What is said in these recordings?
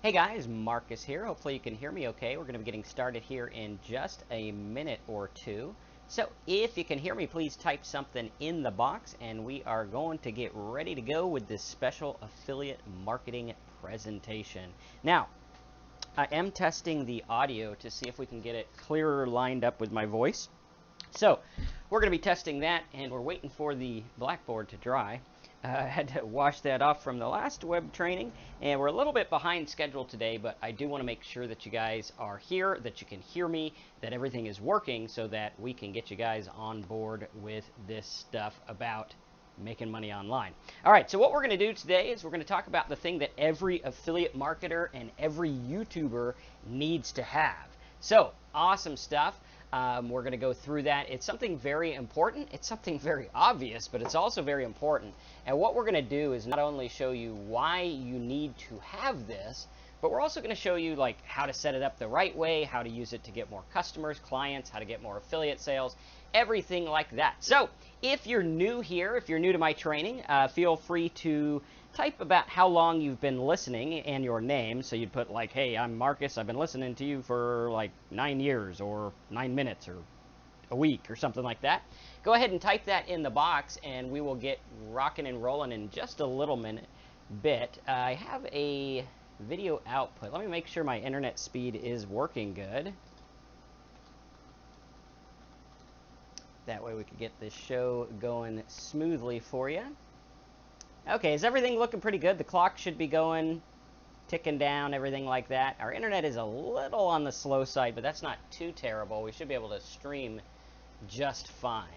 Hey guys, Marcus here. Hopefully you can hear me okay. We're going to be getting started here in just a minute or two. So if you can hear me, please type something in the box and we are going to get ready to go with this special affiliate marketing presentation. Now, I am testing the audio to see if we can get it clearer lined up with my voice. So we're going to be testing that, and we're waiting for the blackboard to dry. I had to wash that off from the last web training, and we're a little bit behind schedule today, but I do want to make sure that you guys are here, that you can hear me, that everything is working so that we can get you guys on board with this stuff about making money online. All right, so what we're going to do today is we're going to talk about the thing that every affiliate marketer and every YouTuber needs to have. So, awesome stuff. We're going to go through that. It's something very important. It's something very obvious, but it's also very important. And what we're going to do is not only show you why you need to have this, but we're also going to show you like how to set it up the right way, how to use it to get more customers, clients, how to get more affiliate sales, everything like that. So if you're new here, if you're new to my training, feel free to type about how long you've been listening and your name. So you'd put like, hey, I'm Marcus. I've been listening to you for like 9 years or 9 minutes or a week or something like that. Go ahead and type that in the box and we will get rocking and rolling in just a little bit. I have a video output. Let me make sure my internet speed is working good. That way we could get this show going smoothly for you. Okay, is everything looking pretty good? The clock should be going, ticking down, everything like that. Our internet is a little on the slow side, but that's not too terrible. We should be able to stream just fine.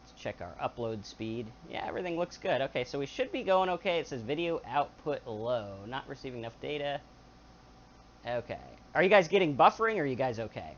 Let's check our upload speed. Yeah, everything looks good. Okay, so we should be going okay. It says video output low, not receiving enough data. Okay. Are you guys getting buffering, or are you guys okay?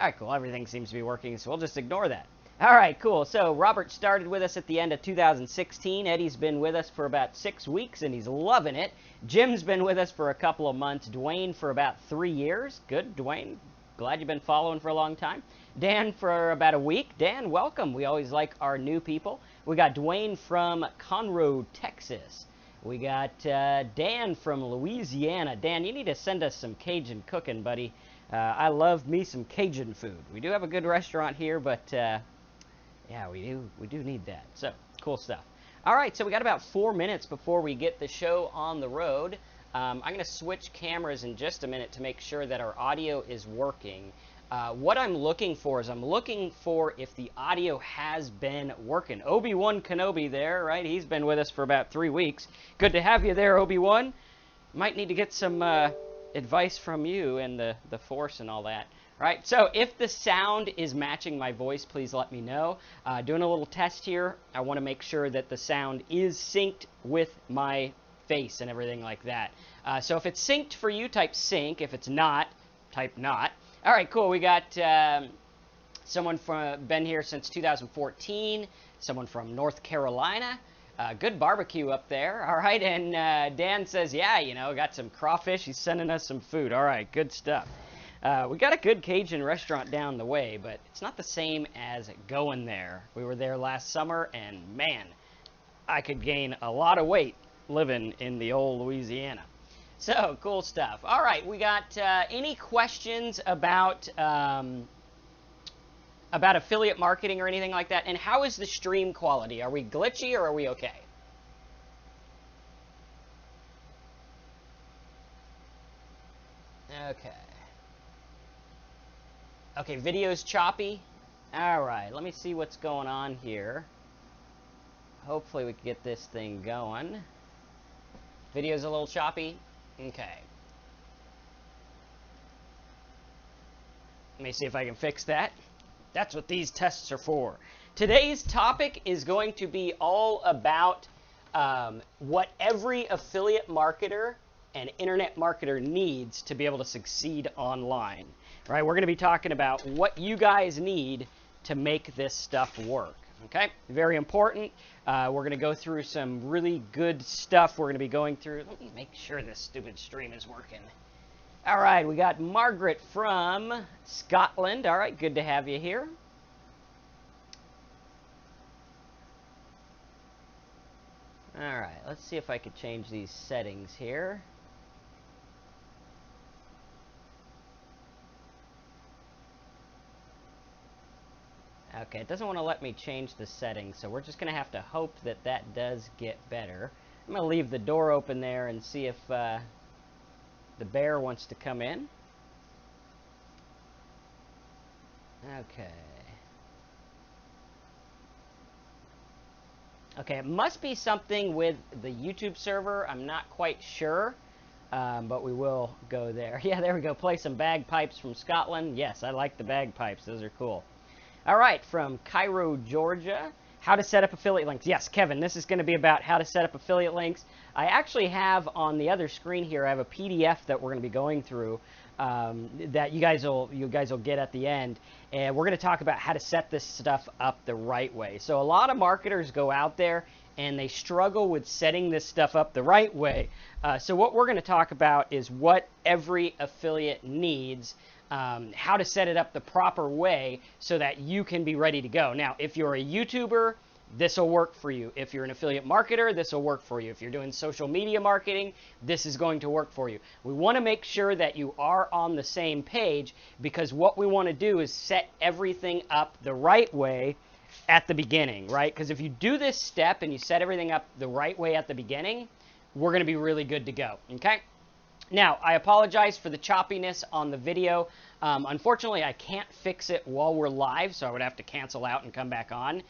All right, cool. Everything seems to be working, so we'll just ignore that. All right, cool. So Robert started with us at the end of 2016. Eddie's been with us for about 6 weeks, and he's loving it. Jim's been with us for a couple of months. Dwayne for about 3 years. Good, Dwayne. Glad you've been following for a long time. Dan for about a week. Dan, welcome. We always like our new people. We got Dwayne from Conroe, Texas. We got Dan from Louisiana. Dan, you need to send us some Cajun cooking, buddy. I love me some Cajun food. We do have a good restaurant here, but yeah, we do need that. So, cool stuff. All right, so we got about 4 minutes before we get the show on the road. I'm going to switch cameras in just a minute to make sure that our audio is working. What I'm looking for is I'm looking for if the audio has been working. Obi-Wan Kenobi there, right? He's been with us for about 3 weeks. Good to have you there, Obi-Wan. Might need to get some advice from you and the Force and all that. Right, so if the sound is matching my voice, please let me know. Doing a little test here. I want to make sure that the sound is synced with my face and everything like that. So if it's synced for you, type sync. If it's not, type not. All right, cool. We got someone from been here since 2014. Someone from North Carolina. Good barbecue up there. All right, and Dan says, yeah, you know, got some crawfish. He's sending us some food. All right, good stuff. We got a good Cajun restaurant down the way, but it's not the same as going there. We were there last summer, and man, I could gain a lot of weight living in the old Louisiana. So, cool stuff. All right, we got any questions about affiliate marketing or anything like that? And how is the stream quality? Are we glitchy or are we okay? Okay. Okay, video's choppy. All right, let me see what's going on here. Hopefully we can get this thing going. Video's a little choppy. Okay. Let me see if I can fix that. That's what these tests are for. Today's topic is going to be all about what every affiliate marketer and internet marketer needs to be able to succeed online. Right? We're going to be talking about what you guys need to make this stuff work. Okay? Very important. We're going to go through some really good stuff. We're going to be going through. Let me make sure this stupid stream is working. All right, we got Margaret from Scotland. All right, good to have you here. All right, let's see if I could change these settings here. Okay, it doesn't want to let me change the settings, so we're just going to have to hope that that does get better. I'm going to leave the door open there and see if the bear wants to come in. Okay. Okay, it must be something with the YouTube server. I'm not quite sure, but we will go there. Yeah, there we go. Play some bagpipes from Scotland. Yes, I like the bagpipes. Those are cool. All right, from Cairo, Georgia, how to set up affiliate links. Yes, Kevin, this is going to be about how to set up affiliate links. I actually have on the other screen here, I have a PDF that we're going to be going through that you guys will get at the end, and we're going to talk about how to set this stuff up the right way. So a lot of marketers go out there and they struggle with setting this stuff up the right way. So what we're going to talk about is what every affiliate needs, how to set it up the proper way so that you can be ready to go. Now, if you're a YouTuber, this will work for you. If you're an affiliate marketer, this will work for you. If you're doing social media marketing, this is going to work for you. We want to make sure that you are on the same page, because what we want to do is set everything up the right way at the beginning, right? Because if you do this step and you set everything up the right way at the beginning, we're going to be really good to go, okay? Now, I apologize for the choppiness on the video. Unfortunately, I can't fix it while we're live, so I would have to cancel out and come back on.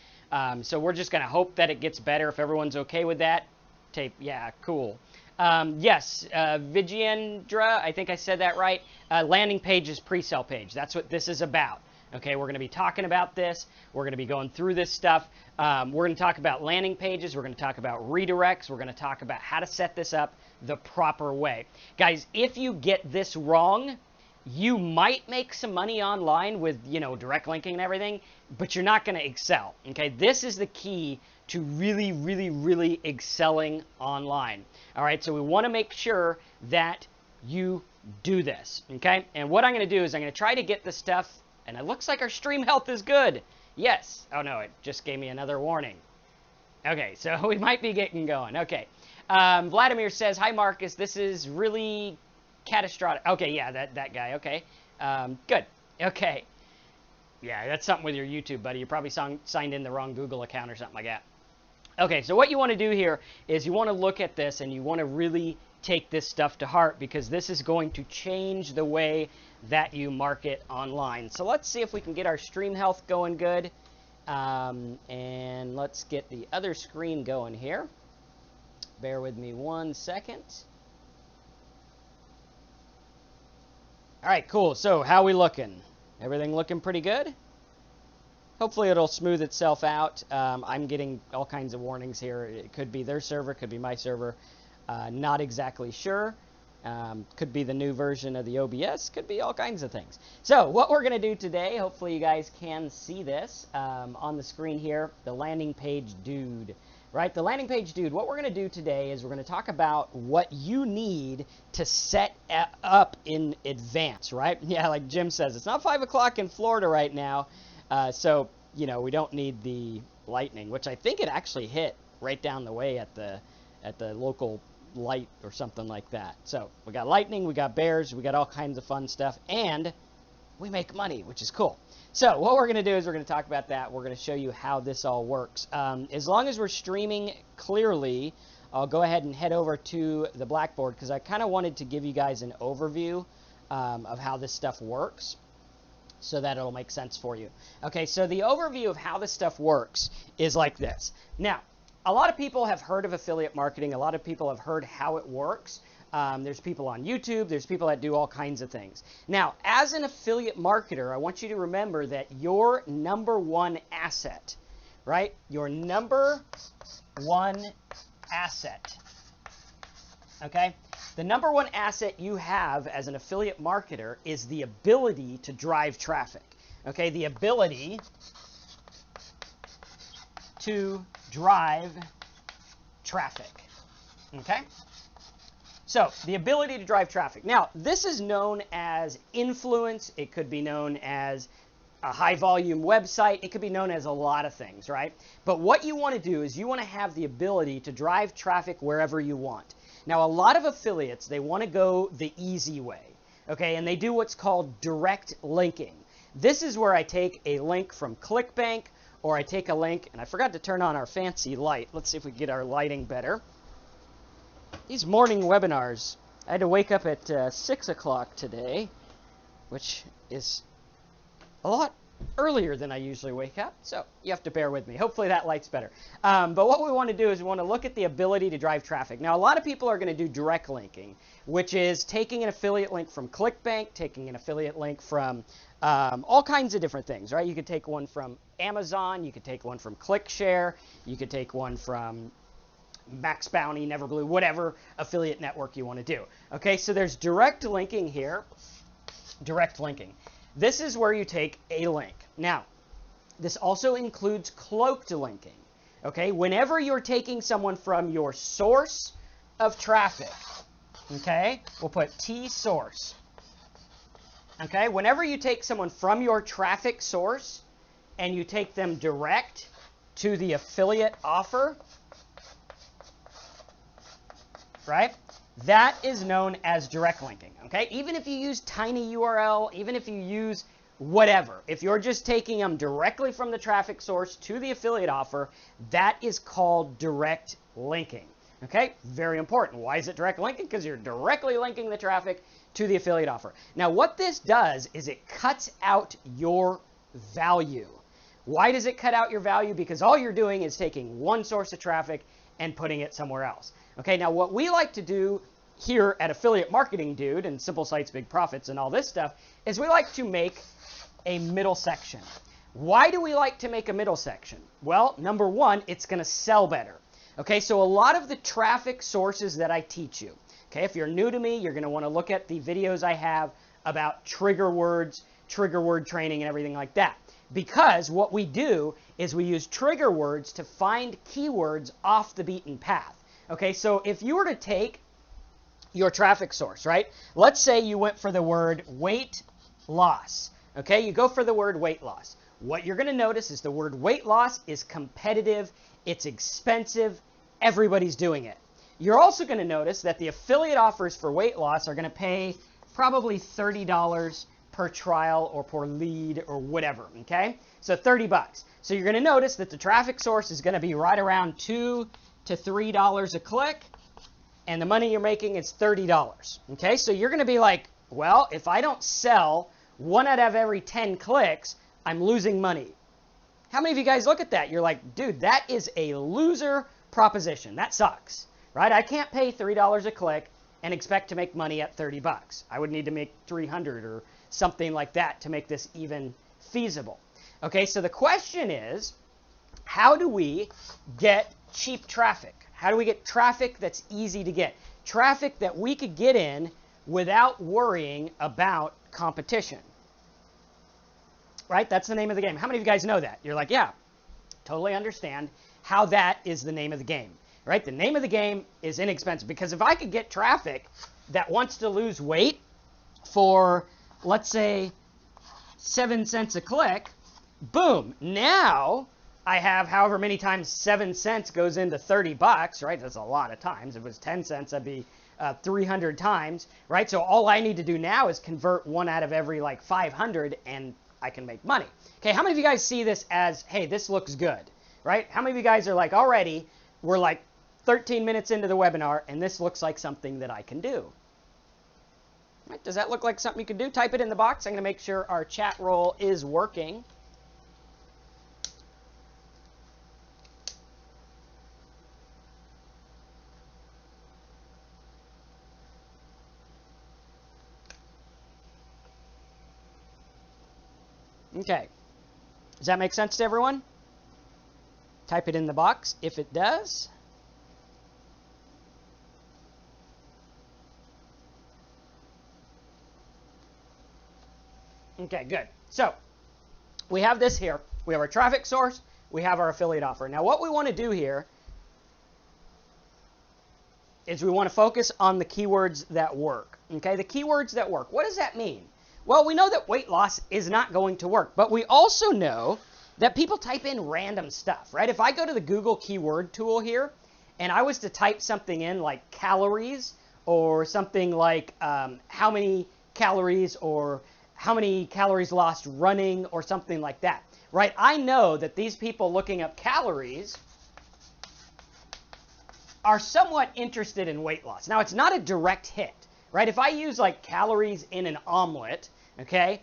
So we're just going to hope that it gets better. If everyone's okay with that, tape, yeah, cool. Yes, Vigiendra, I think I said that right. Landing page is pre-sale page. That's what this is about. Okay, we're going to be talking about this. We're going to be going through this stuff. We're going to talk about landing pages. We're going to talk about redirects. We're going to talk about how to set this up the proper way. Guys, if you get this wrong, you might make some money online with, you know, direct linking and everything, but you're not going to excel. Okay, this is the key to really, really, really excelling online. All right, so we want to make sure that you do this. Okay, and what I'm going to do is I'm going to try to get the stuff. And it looks like our stream health is good. Yes. Oh, no, it just gave me another warning. Okay, so we might be getting going. Okay. Vladimir says, hi, Marcus. This is really catastrophic. Okay, yeah, that guy. Okay. Good. Okay. Yeah, that's something with your YouTube, buddy. You probably signed in the wrong Google account or something like that. Okay, so what you want to do here is you want to look at this and you want to really take this stuff to heart, because this is going to change the way that you market online. So let's see if we can get our stream health going good. And let's get the other screen going here. Bear with me 1 second. All right, cool. So how we looking? Everything looking pretty good? Hopefully it'll smooth itself out. I'm getting all kinds of warnings here. It could be their server, could be my server. Not exactly sure. Could be the new version of the OBS. Could be all kinds of things. So what we're going to do today, hopefully you guys can see this on the screen here, the landing page dude. Right, the landing page dude, what we're going to do today is we're going to talk about what you need to set up in advance, right? Yeah, like Jim says, it's not 5 o'clock in Florida right now. So, you know, we don't need the lightning, which I think it actually hit right down the way at the local light or something like that. So we got lightning, we got bears, we got all kinds of fun stuff, and we make money, which is cool. So what we're going to do is we're going to talk about that. We're going to show you how this all works. As long as we're streaming clearly, I'll go ahead and head over to the Blackboard, because I kind of wanted to give you guys an overview of how this stuff works, so that it'll make sense for you. Okay, so the overview of how this stuff works is like this. Now, a lot of people have heard of affiliate marketing. A lot of people have heard how it works. There's people on YouTube. There's people that do all kinds of things. Now, as an affiliate marketer, I want you to remember that your number one asset, right? Your number one asset, okay? The number one asset you have as an affiliate marketer is the ability to drive traffic, okay? The ability to drive traffic, okay? So the ability to drive traffic. Now, this is known as influence. It could be known as a high volume website. It could be known as a lot of things, right? But what you want to do is you want to have the ability to drive traffic wherever you want. Now, a lot of affiliates, they want to go the easy way, okay? And they do what's called direct linking. This is where I take a link from ClickBank, or I take a link, and I forgot to turn on our fancy light. Let's see if we can get our lighting better. These morning webinars, I had to wake up at 6 o'clock today, which is a lot earlier than I usually wake up, so you have to bear with me. Hopefully that light's better. But what we want to do is we want to look at the ability to drive traffic. Now, a lot of people are going to do direct linking, which is taking an affiliate link from ClickBank, taking an affiliate link from all kinds of different things, right? You could take one from Amazon, you could take one from ClickShare, you could take one from Max Bounty, Neverblue, whatever affiliate network you want to do. Okay, so there's direct linking here. Direct linking. This is where you take a link. Now, this also includes cloaked linking. Okay, whenever you're taking someone from your source of traffic, okay, we'll put T source. Okay, whenever you take someone from your traffic source and you take them direct to the affiliate offer, right? That is known as direct linking, okay? Even if you use tinyURL, even if you use whatever, if you're just taking them directly from the traffic source to the affiliate offer, that is called direct linking, okay? Very important. Why is it direct linking? Because you're directly linking the traffic to the affiliate offer. Now, what this does is it cuts out your value. Why does it cut out your value? Because all you're doing is taking one source of traffic and putting it somewhere else. Okay, now what we like to do here at Affiliate Marketing Dude and Simple Sites, Big Profits and all this stuff is we like to make a middle section. Why do we like to make a middle section? Well, number one, it's going to sell better. Okay, so a lot of the traffic sources that I teach you, okay, if you're new to me, you're going to want to look at the videos I have about trigger words, trigger word training, and everything like that. Because what we do is we use trigger words to find keywords off the beaten path. Okay, so if you were to take your traffic source, right? Let's say you went for the word weight loss. Okay, you go for the word weight loss. What you're going to notice is the word weight loss is competitive, it's expensive, everybody's doing it. You're also going to notice that the affiliate offers for weight loss are going to pay probably $30 per trial or per lead or whatever, okay? So 30 bucks. So you're going to notice that the traffic source is going to be right around $2 to $3 a click, and the money you're making is $30, okay? So you're going to be like, well, if I don't sell 1 out of every 10 clicks, I'm losing money. How many of you guys look at that? You're like, dude, that is a loser proposition. That sucks, right? I can't pay $3 a click and expect to make money at 30 bucks. I would need to make 300 or something like that to make this even feasible. Okay, so the question is, how do we get cheap traffic? How do we get traffic that's easy to get? Traffic that we could get in without worrying about competition. Right? That's the name of the game. How many of you guys know that? You're like, yeah, totally understand how that is the name of the game. Right? The name of the game is inexpensive. Because if I could get traffic that wants to lose weight for, let's say, 7 cents a click, boom, now I have however many times 7 cents goes into 30 bucks, right? That's a lot of times. If it was 10 cents, that'd be 300 times, right? So all I need to do now is convert 1 out of every like 500 and I can make money. Okay, how many of you guys see this as, hey, this looks good, right? How many of you guys are like, already, we're like 13 minutes into the webinar and this looks like something that I can do? Right, does that look like something you can do? Type it in the box. I'm going to make sure our chat roll is working. Okay, does that make sense to everyone? Type it in the box if it does. Okay, good. So we have this here. We have our traffic source. We have our affiliate offer. Now what we want to do here is we want to focus on the keywords that work. Okay, the keywords that work. What does that mean? Well, we know that weight loss is not going to work, but we also know that people type in random stuff, right? If I go to the Google keyword tool here, and I was to type something in like calories, or something like how many calories, or how many calories lost running, or something like that, right? I know that these people looking up calories are somewhat interested in weight loss. Now, it's not a direct hit, right? If I use like calories in an omelet, okay,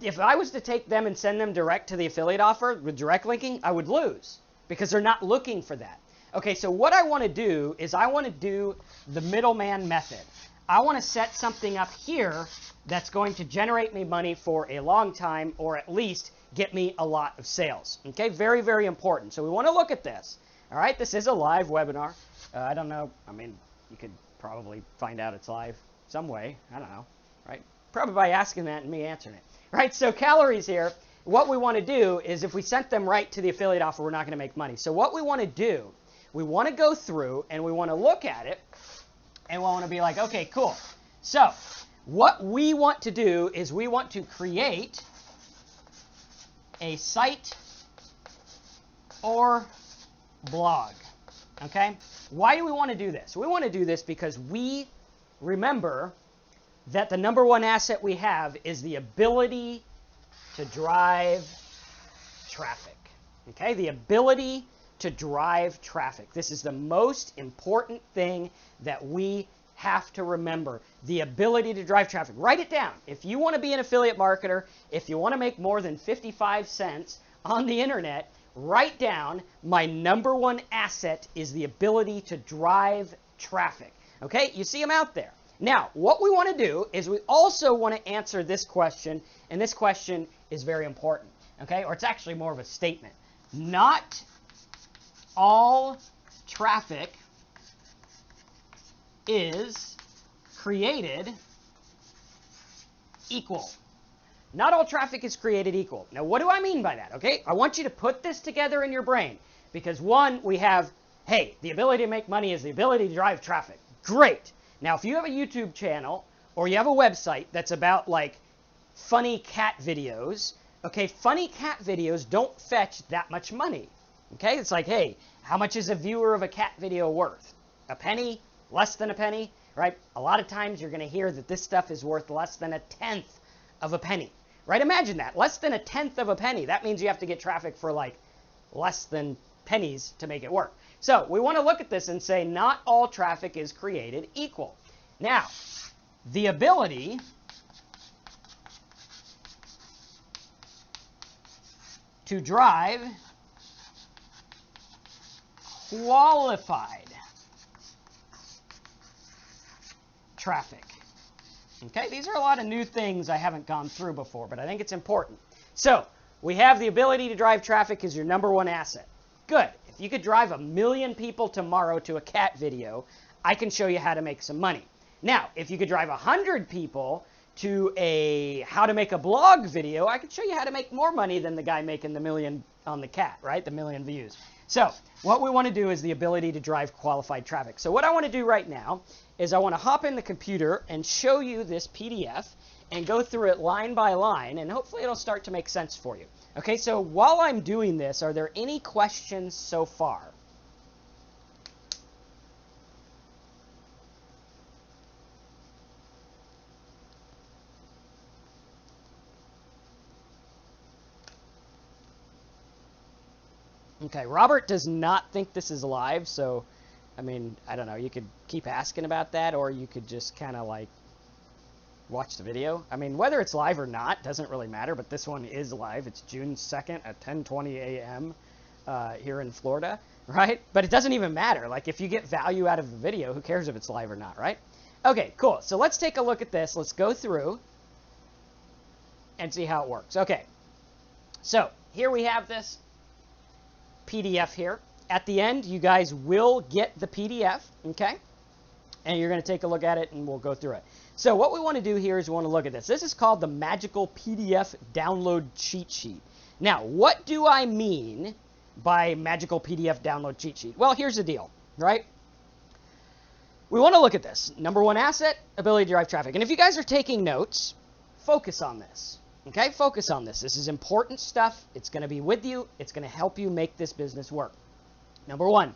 if I was to take them and send them direct to the affiliate offer with direct linking, I would lose because they're not looking for that. Okay, so what I want to do is I want to do the middleman method. I want to set something up here that's going to generate me money for a long time, or at least get me a lot of sales. Okay, very, very important. So we want to look at this. All right, this is a live webinar. I don't know. I mean, you could probably find out it's live some way. I don't know, right? Probably by asking that and me answering it. Right, so calories here. What we want to do is if we sent them right to the affiliate offer, we're not going to make money. So what we want to do, we want to go through and we want to look at it and we want to be like, okay, cool. So what we want to do is we want to create a site or blog. Okay? Why do we want to do this? We want to do this because we remember that the number one asset we have is the ability to drive traffic. Okay? The ability to drive traffic. This is the most important thing that we have to remember. The ability to drive traffic. Write it down. If you want to be an affiliate marketer, if you want to make more than 55 cents on the internet, write down my number one asset is the ability to drive traffic. Okay? You see them out there. Now, what we want to do is we also want to answer this question, and this question is very important, okay? Or it's actually more of a statement. Not all traffic is created equal. Not all traffic is created equal. Now, what do I mean by that, okay? I want you to put this together in your brain because, one, we have, hey, the ability to make money is the ability to drive traffic. Great. Now, if you have a YouTube channel or you have a website that's about like funny cat videos, okay, funny cat videos don't fetch that much money. Okay, it's like, hey, how much is a viewer of a cat video worth? A penny? Less than a penny? Right? A lot of times you're going to hear that this stuff is worth less than 1/10 of a penny. Right? Imagine that. Less than 1/10 of a penny. That means you have to get traffic for like less than pennies to make it work. So we want to look at this and say not all traffic is created equal. Now, the ability to drive qualified traffic. Okay, these are a lot of new things I haven't gone through before, but I think it's important. So, we have the ability to drive traffic as your number one asset. Good. If you could drive 1 million people tomorrow to a cat video, I can show you how to make some money. Now, if you could drive 100 people to a how to make a blog video, I could show you how to make more money than the guy making the million on the cat, right? The 1 million views. So, what we want to do is the ability to drive qualified traffic. So what I want to do right now is I want to hop in the computer and show you this PDF and go through it line by line, and hopefully it'll start to make sense for you. Okay, so while I'm doing this, are there any questions so far? Okay, Robert does not think this is live, so, I mean, I don't know. You could keep asking about that, or you could just kind of like watch the video. I mean, whether it's live or not doesn't really matter, but this one is live. It's June 2nd at 10:20 a.m. Here in Florida, right? But it doesn't even matter. Like, if you get value out of the video, who cares if it's live or not, right? Okay, cool. So let's take a look at this. Let's go through and see how it works. Okay, so here we have this PDF here. At the end, you guys will get the PDF, okay? And you're going to take a look at it, and we'll go through it. So what we want to do here is we want to look at this. This is called the Magical PDF Download Cheat Sheet. Now, what do I mean by Magical PDF Download Cheat Sheet? Well, here's the deal, right? We want to look at this. Number one asset, ability to drive traffic. And if you guys are taking notes, focus on this. Okay, focus on this. This is important stuff. It's going to be with you. It's going to help you make this business work. Number one,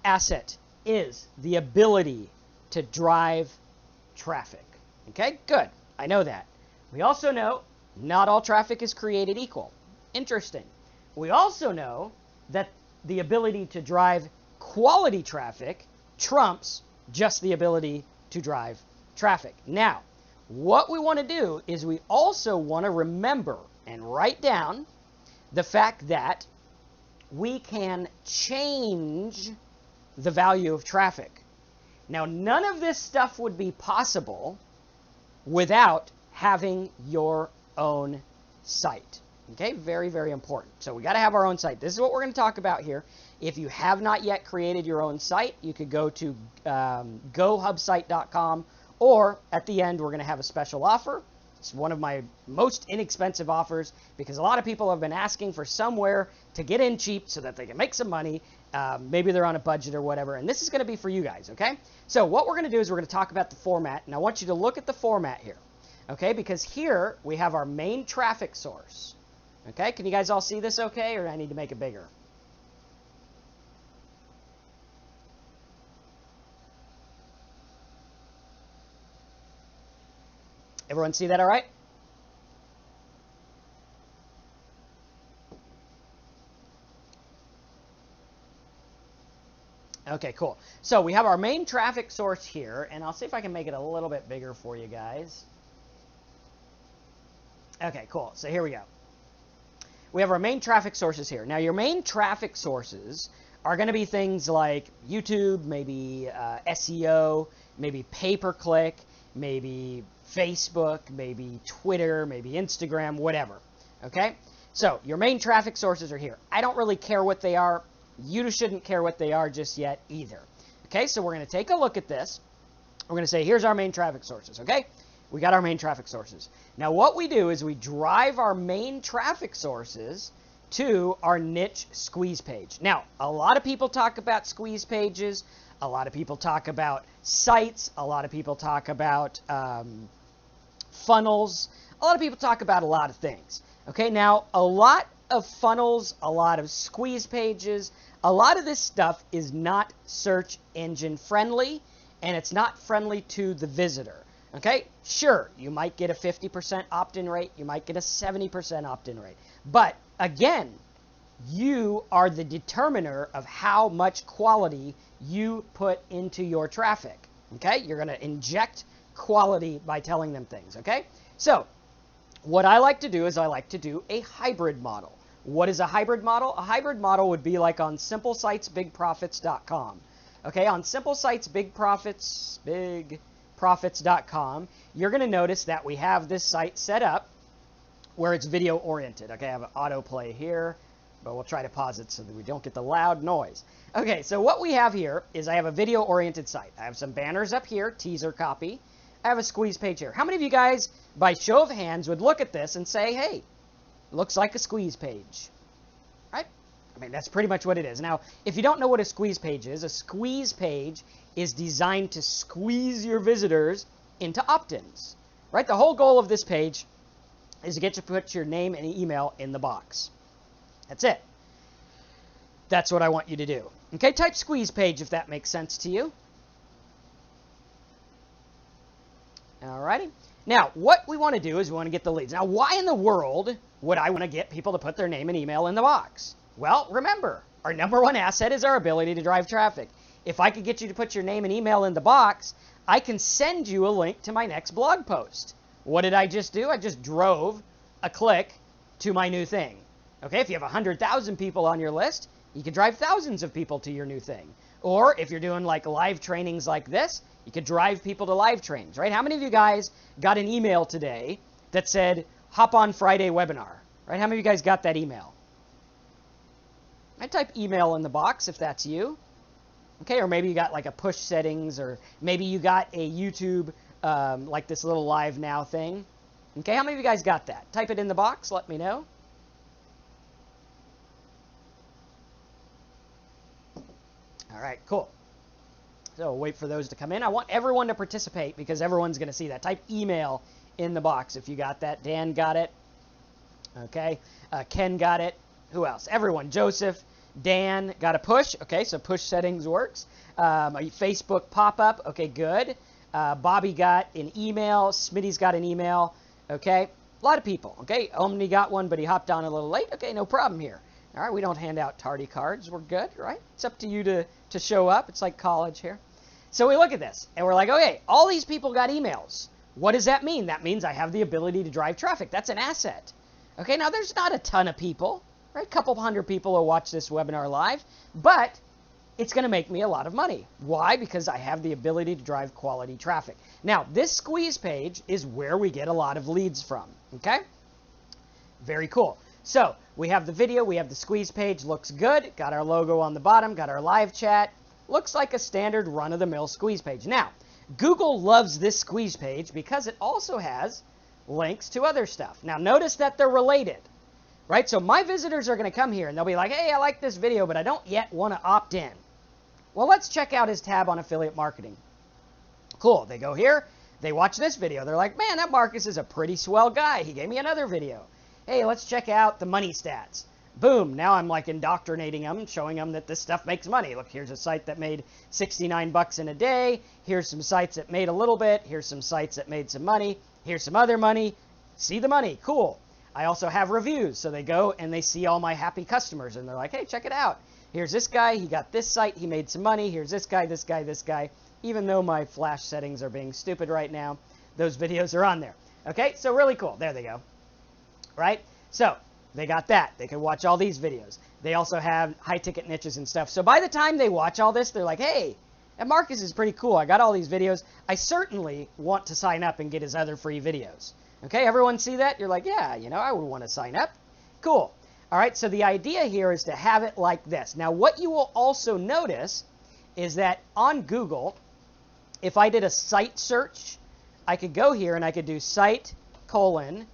asset is the ability to drive traffic. Okay, good. I know that. We also know not all traffic is created equal. Interesting. We also know that the ability to drive quality traffic trumps just the ability to drive traffic. Now, what we want to do is we also want to remember and write down the fact that we can change the value of traffic. Now, none of this stuff would be possible without having your own site. Okay, very, very important. So we got to have our own site. This is what we're going to talk about here. If you have not yet created your own site, you could go to gohubsite.com, or at the end, we're going to have a special offer. It's one of my most inexpensive offers because a lot of people have been asking for somewhere to get in cheap so that they can make some money. Maybe they're on a budget or whatever, and this is going to be for you guys, okay? So what we're going to do is we're going to talk about the format, and I want you to look at the format here, okay? Because here we have our main traffic source, okay? Can you guys all see this okay, or I need to make it bigger? Everyone see that all right? Okay, cool. So we have our main traffic source here, and I'll see if I can make it a little bit bigger for you guys. Okay, cool. So here we go. We have our main traffic sources here. Now, your main traffic sources are going to be things like YouTube, maybe SEO, maybe pay-per-click, maybe Facebook, maybe Twitter, maybe Instagram, whatever. Okay? So your main traffic sources are here. I don't really care what they are. You shouldn't care what they are just yet either. Okay? So we're going to take a look at this. We're going to say, here's our main traffic sources. Okay? We got our main traffic sources. Now what we do is we drive our main traffic sources to our niche squeeze page. Now, a lot of people talk about squeeze pages. A lot of people talk about sites. A lot of people talk about funnels. A lot of people talk about a lot of things. Okay, now a lot of funnels, a lot of squeeze pages, a lot of this stuff is not search engine friendly, and it's not friendly to the visitor. Okay, sure, you might get a 50% opt-in rate, you might get a 70% opt-in rate, but again, you are the determiner of how much quality you put into your traffic. Okay, you're going to inject quality by telling them things. Okay, so what I like to do is I like to do a hybrid model. What is a hybrid model? A hybrid model would be like on simplesitesbigprofits.com. Okay, on simplesitesbigprofits.com, you're going to notice that we have this site set up where it's video oriented. Okay, I have an autoplay here, but we'll try to pause it so that we don't get the loud noise. Okay, so what we have here is I have a video oriented site. I have some banners up here, teaser copy. I have a squeeze page here. How many of you guys, by show of hands, would look at this and say, hey, looks like a squeeze page, right? I mean, that's pretty much what it is. Now, if you don't know what a squeeze page is designed to squeeze your visitors into opt-ins, right? The whole goal of this page is to get you to put your name and email in the box. That's it. That's what I want you to do. Okay, type squeeze page if that makes sense to you. Alrighty. Now, what we want to do is we want to get the leads. Now, why in the world would I want to get people to put their name and email in the box? Well, remember, our number one asset is our ability to drive traffic. If I could get you to put your name and email in the box, I can send you a link to my next blog post. What did I just do? I just drove a click to my new thing. Okay, if you have 100,000 people on your list, you could drive thousands of people to your new thing. Or if you're doing like live trainings like this, you could drive people to live trainings, right? How many of you guys got an email today that said, hop on Friday webinar, right? How many of you guys got that email? I type email in the box if that's you. Okay, or maybe you got like a push settings, or maybe you got a YouTube, like this little live now thing. Okay, how many of you guys got that? Type it in the box, let me know. All right, cool. So we'll wait for those to come in. I want everyone to participate because everyone's going to see that. Type email in the box if you got that. Dan got it. Okay. Ken got it. Who else? Everyone. Joseph, Dan got a push. Okay, so push settings works. A Facebook pop-up. Okay, good. Bobby got an email. Smitty's got an email. Okay, a lot of people. Okay, Omni got one, but he hopped on a little late. Okay, no problem here. All right, we don't hand out tardy cards. We're good, right? It's up to you to show up. It's like college here. So we look at this, and we're like, okay, all these people got emails. What does that mean? That means I have the ability to drive traffic. That's an asset. Okay, now there's not a ton of people, right? A couple hundred people will watch this webinar live, but it's going to make me a lot of money. Why? Because I have the ability to drive quality traffic. Now, this squeeze page is where we get a lot of leads from, okay? Very cool. So, we have the video, we have the squeeze page, looks good, got our logo on the bottom, got our live chat, looks like a standard run-of-the-mill squeeze page. Now, Google loves this squeeze page because it also has links to other stuff. Now, notice that they're related. Right? So my visitors are going to come here and they'll be like, hey, I like this video, but I don't yet want to opt in. Well, let's check out his tab on affiliate marketing. Cool. They go here. They watch this video. They're like, man, that Marcus is a pretty swell guy. He gave me another video. Hey, let's check out the money stats. Boom. Now I'm like indoctrinating them, showing them that this stuff makes money. Look, here's a site that made 69 bucks in a day. Here's some sites that made a little bit. Here's some sites that made some money. Here's some other money. See the money. Cool. I also have reviews, so they go and they see all my happy customers, and they're like, hey, check it out. Here's this guy. He got this site. He made some money. Here's this guy, this guy, this guy. Even though my flash settings are being stupid right now, those videos are on there. Okay, so really cool. There they go. Right? So they got that. They can watch all these videos. They also have high-ticket niches and stuff. So by the time they watch all this, they're like, hey, that Marcus is pretty cool. I got all these videos. I certainly want to sign up and get his other free videos. Okay, everyone see that? You're like, yeah, you know, I would want to sign up. Cool. All right, so the idea here is to have it like this. Now, what you will also notice is that on Google, if I did a site search, I could go here and I could do site colon,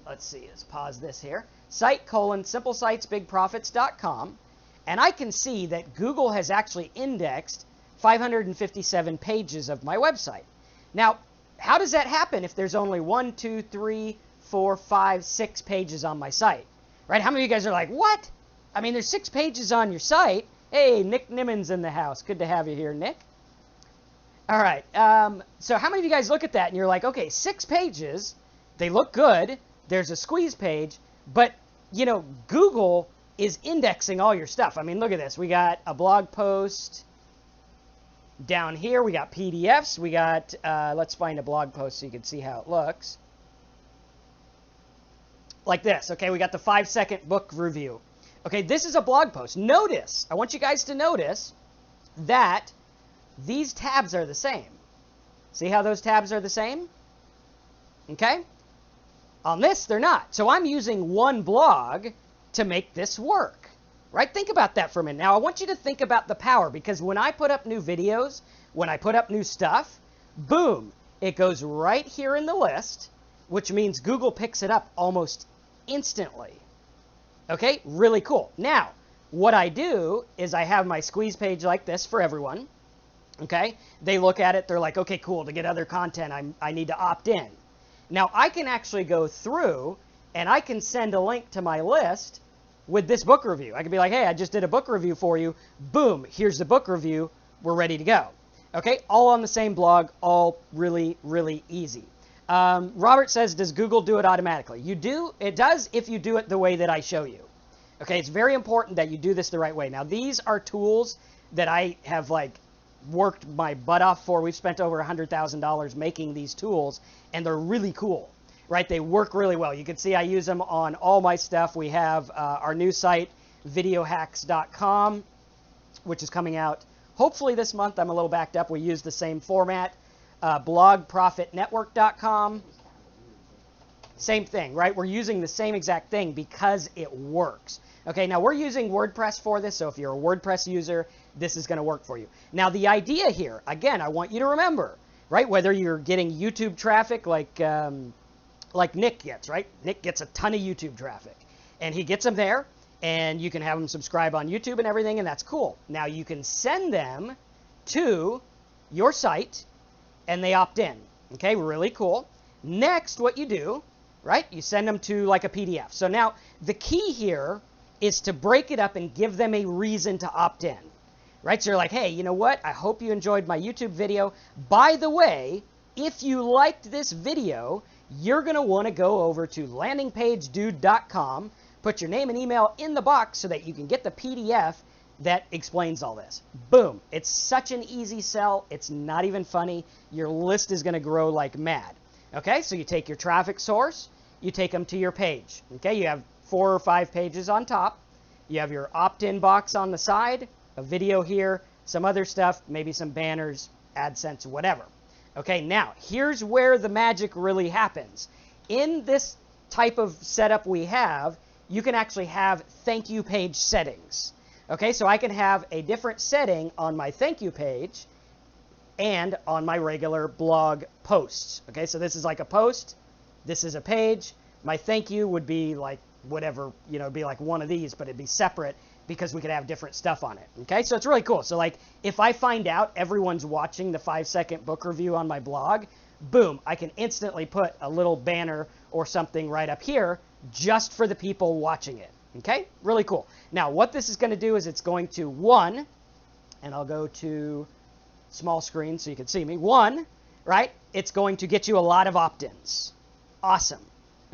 let's see, let's pause this here, site colon simplesitesbigprofits.com, and I can see that Google has actually indexed 557 pages of my website. Now, how does that happen if there's only 1, 2, 3, 4, 5, 6 pages on my site? Right? How many of you guys are like, what? I mean, there's 6 pages on your site. Hey, Nick Nimmons in the house. Good to have you here, Nick. All right. So how many of you guys look at that and you're like, okay, 6 pages. They look good. There's a squeeze page. But, you know, Google is indexing all your stuff. I mean, look at this. We got a blog post. Down here, we got PDFs. We got, let's find a blog post so you can see how it looks. Like this, okay? We got the 5-second book review. Okay, this is a blog post. Notice, I want you guys to notice that these tabs are the same. See how those tabs are the same? Okay? On this, they're not. So I'm using one blog to make this work. Right? Think about that for a minute. Now, I want you to think about the power, because when I put up new videos, when I put up new stuff, boom, it goes right here in the list, which means Google picks it up almost instantly. Okay? Really cool. Now, what I do is I have my squeeze page like this for everyone. Okay? They look at it. They're like, okay, cool. To get other content, I need to opt in. Now, I can actually go through and I can send a link to my list with this book review. I could be like, hey, I just did a book review for you. Boom, here's the book review. We're ready to go. Okay, all on the same blog, all really, really easy. Robert says, does Google do it automatically? You do. It does if you do it the way that I show you. Okay, it's very important that you do this the right way. Now, these are tools that I have like worked my butt off for. We've spent over $100,000 making these tools, and they're really cool. Right, they work really well. You can see I use them on all my stuff. We have our new site, videohacks.com, which is coming out hopefully this month. I'm a little backed up. We use the same format. Blogprofitnetwork.com, same thing, right? We're using the same exact thing because it works. Okay, now we're using WordPress for this, so if you're a WordPress user, this is going to work for you. Now, the idea here, again, I want you to remember, right, whether you're getting YouTube traffic like Nick gets, right? Nick gets a ton of YouTube traffic, and he gets them there, and you can have them subscribe on YouTube and everything, and that's cool. Now, you can send them to your site, and they opt in. Okay, really cool. Next, what you do, right, you send them to like a PDF. So now the key here is to break it up and give them a reason to opt in, right? So you're like, hey, you know what? I hope you enjoyed my YouTube video. By the way, if you liked this video, you're going to want to go over to landingpagedude.com, put your name and email in the box so that you can get the PDF that explains all this. Boom. It's such an easy sell. It's not even funny. Your list is going to grow like mad. Okay, so you take your traffic source, you take them to your page. Okay, you have 4 or 5 pages on top. You have your opt-in box on the side, a video here, some other stuff, maybe some banners, AdSense, whatever. Okay, now here's where the magic really happens. In this type of setup we have, you can actually have thank you page settings. Okay, so I can have a different setting on my thank you page and on my regular blog posts. Okay, so this is like a post. This is a page. My thank you would be like whatever, you know, it'd be like one of these, but it'd be separate because we could have different stuff on it. Okay, so it's really cool. So like if I find out everyone's watching the 5-second book review on my blog, boom, I can instantly put a little banner or something right up here just for the people watching it. Okay, really cool. Now what this is going to do is it's going to, one, and I'll go to small screen so you can see me. One, right, it's going to get you a lot of opt-ins. Awesome.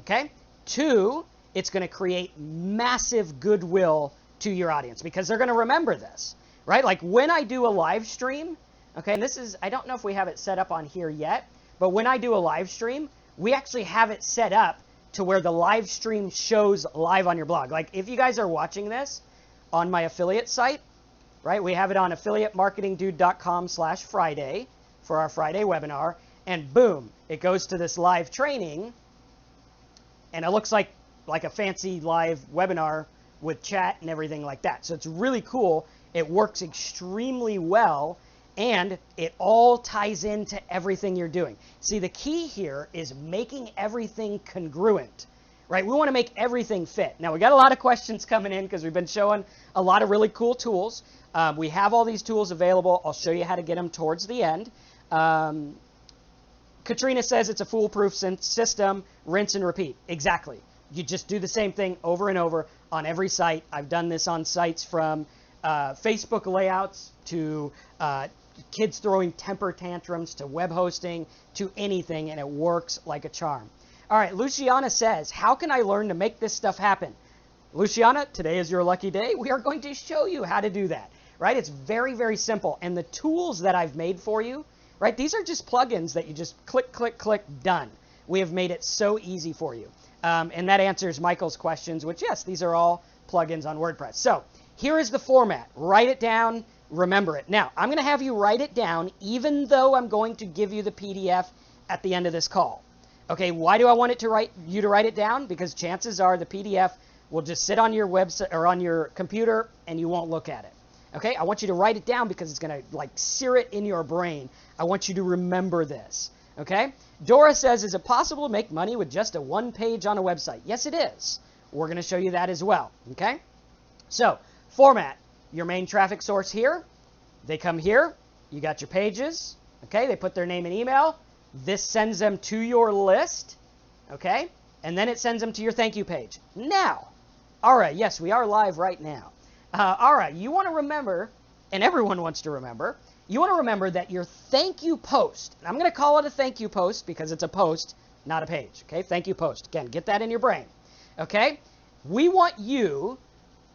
Okay. 2, it's going to create massive goodwill to your audience because they're going to remember this, right? Like when I do a live stream, okay, and this is, I don't know if we have it set up on here yet, but when I do a live stream, we actually have it set up to where the live stream shows live on your blog. Like if you guys are watching this on my affiliate site, right, we have it on affiliatemarketingdude.com/Friday for our Friday webinar, and boom, it goes to this live training, and it looks like a fancy live webinar with chat and everything like that. So it's really cool. It works extremely well, and it all ties into everything you're doing. See, the key here is making everything congruent, right? We want to make everything fit. Now, we got a lot of questions coming in because we've been showing a lot of really cool tools. We have all these tools available. I'll show you how to get them towards the end. Katrina says it's a foolproof system, rinse and repeat. Exactly. You just do the same thing over and over on every site. I've done this on sites from Facebook layouts to kids throwing temper tantrums to web hosting to anything, and it works like a charm. All right, Luciana says, how can I learn to make this stuff happen? Luciana, today is your lucky day. We are going to show you how to do that, right? It's very, very simple. And the tools that I've made for you, right, these are just plugins that you just click, click, click, done. We have made it so easy for you. And that answers Michael's questions, which, yes, these are all plugins on WordPress. So here is the format. Write it down. Remember it. Now, I'm going to have you write it down, even though I'm going to give you the PDF at the end of this call. Okay, why do I want you to write it down? Because chances are the PDF will just sit on your website or on your computer and you won't look at it. Okay, I want you to write it down because it's going to like sear it in your brain. I want you to remember this. Okay, Dora says, is it possible to make money with just a 1 page on a website? Yes, it is. We're going to show you that as well. Okay, so format, your main traffic source here. They come here. You got your pages. Okay, they put their name and email. This sends them to your list. Okay, and then it sends them to your thank you page. Now, all right, yes, we are live right now. All right, you want to remember, and everyone wants to remember, you want to remember that your thank you post, and I'm going to call it a thank you post because it's a post, not a page. Okay, thank you post. Again, get that in your brain. Okay, we want you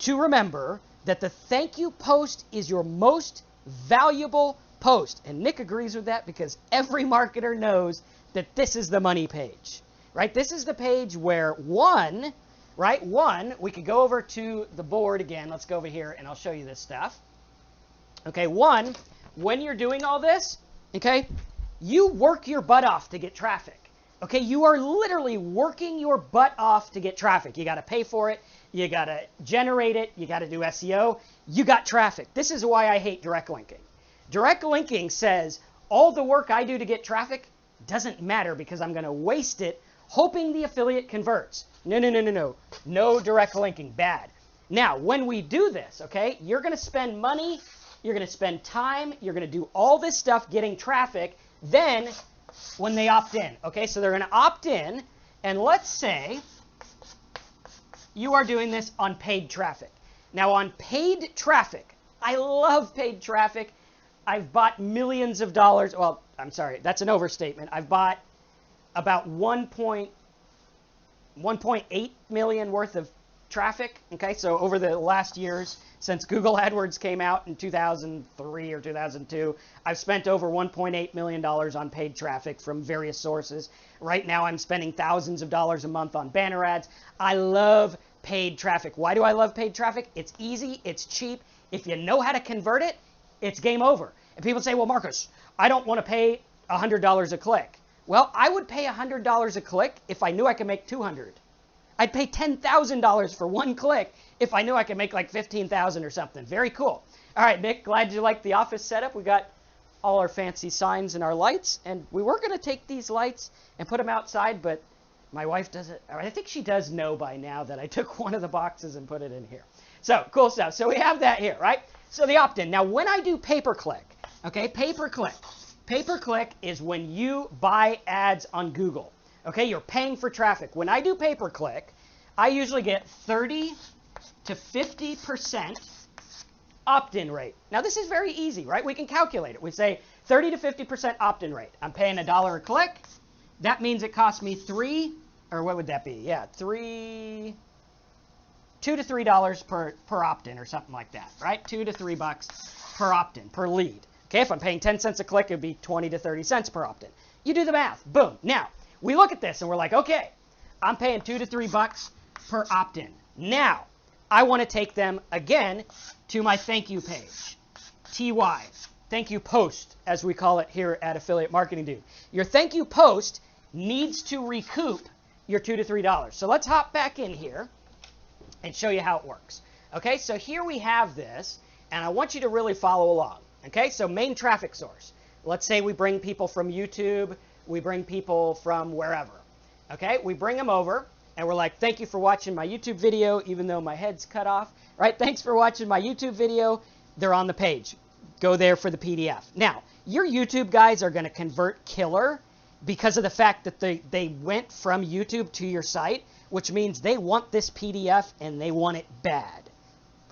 to remember that the thank you post is your most valuable post. And Nick agrees with that because every marketer knows that this is the money page, right? This is the page where one, we could go over to the board again. Let's go over here and I'll show you this stuff. Okay, one, when you're doing all this, okay, you work your butt off to get traffic. Okay, you are literally working your butt off to get traffic. You got to pay for it. You got to generate it. You got to do SEO. You got traffic. This is why I hate direct linking. Direct linking says all the work I do to get traffic doesn't matter because I'm going to waste it hoping the affiliate converts. No, no, no, no, no. No direct linking. Bad. Now, when we do this, okay, you're going to spend money. You're going to spend time. You're going to do all this stuff getting traffic. Then when they opt in. Okay, so they're going to opt in, and let's say you are doing this on paid traffic. Now on paid traffic, I love paid traffic. I've bought millions of dollars. Well, I'm sorry, that's an overstatement. I've bought about 1.8 million worth of traffic. Okay, so over the last years, since Google AdWords came out in 2003 or 2002, I've spent over $1.8 million on paid traffic from various sources. Right now, I'm spending thousands of dollars a month on banner ads. I love paid traffic. Why do I love paid traffic? It's easy, it's cheap. If you know how to convert it, it's game over. And people say, well, Marcus, I don't want to pay $100 a click. Well, I would pay $100 a click if I knew I could make $200. I'd pay $10,000 for one click if I knew I could make like $15,000 or something. Very cool. All right, Nick, glad you like the office setup. We got all our fancy signs and our lights, and we were going to take these lights and put them outside, but my wife doesn't, or I think she does know by now that I took one of the boxes and put it in here. So, cool stuff. So we have that here, right? So the opt-in. Now, when I do pay-per-click, okay, pay-per-click. Pay-per-click is when you buy ads on Google. Okay, you're paying for traffic. When I do pay-per-click, I usually get 30 to 50% opt-in rate. Now, this is very easy, right? We can calculate it. We say 30 to 50% opt-in rate. I'm paying $1 a click. That means it costs me $2 to $3 per opt-in or something like that, right? $2 to $3 per opt-in, per lead. Okay, if I'm paying 10 cents a click, it would be 20 to 30 cents per opt-in. You do the math. Boom. Now, we look at this and we're like, okay, I'm paying $2 to $3 per opt-in. Now, I want to take them again to my thank you page. TY, thank you post, as we call it here at Affiliate Marketing Dude. Your thank you post needs to recoup your $2 to $3. So let's hop back in here and show you how it works. Okay, so here we have this, and I want you to really follow along. Okay, so main traffic source. Let's say we bring people from YouTube, we bring people from wherever. Okay, we bring them over, and we're like, thank you for watching my YouTube video, even though my head's cut off. Right, thanks for watching my YouTube video. They're on the page. Go there for the PDF. Now, your YouTube guys are going to convert killer because of the fact that they went from YouTube to your site, which means they want this PDF and they want it bad.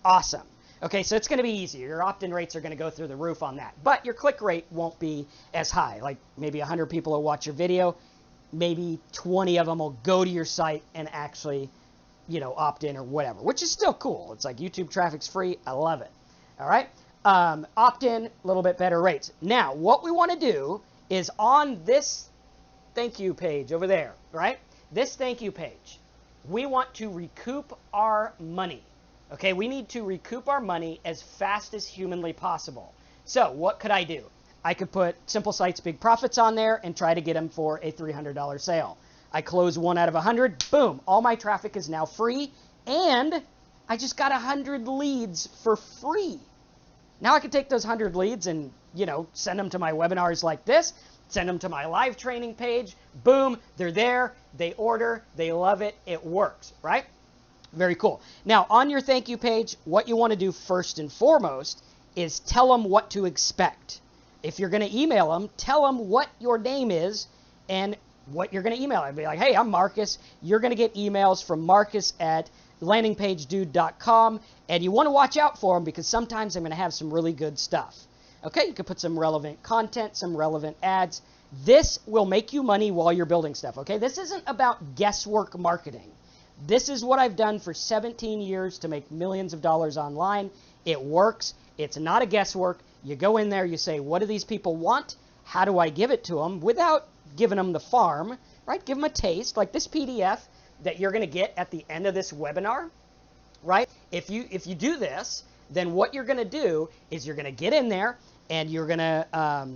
Awesome. Okay, so it's going to be easy. Your opt-in rates are going to go through the roof on that. But your click rate won't be as high. Like maybe 100 people will watch your video. Maybe 20 of them will go to your site and actually, opt in or whatever, which is still cool. It's like YouTube traffic's free. I love it. All right. Opt-in, a little bit better rates. Now, what we want to do is on this thank you page over there, right? This thank you page, we want to recoup our money. Okay, we need to recoup our money as fast as humanly possible. So what could I do? I could put Simple Sites Big Profits on there and try to get them for a $300 sale. I close 1 out of 100, boom, all my traffic is now free, and I just got 100 leads for free. Now I can take those 100 leads and, send them to my webinars like this, send them to my live training page, boom, they're there, they order, they love it, it works, right? Very cool. Now, on your thank you page, what you want to do first and foremost is tell them what to expect. If you're going to email them, tell them what your name is and what you're going to email. I'd be like, hey, I'm Marcus. You're going to get emails from Marcus at landingpagedude.com, and you want to watch out for them because sometimes I'm going to have some really good stuff. Okay, you can put some relevant content, some relevant ads. This will make you money while you're building stuff, okay? This isn't about guesswork marketing. This is what I've done for 17 years to make millions of dollars online. It works. It's not a guesswork. You go in there, you say, what do these people want? How do I give it to them without giving them the farm, right? Give them a taste, like this PDF that you're going to get at the end of this webinar, right? If you do this, then what you're going to do is you're going to get in there and you're going to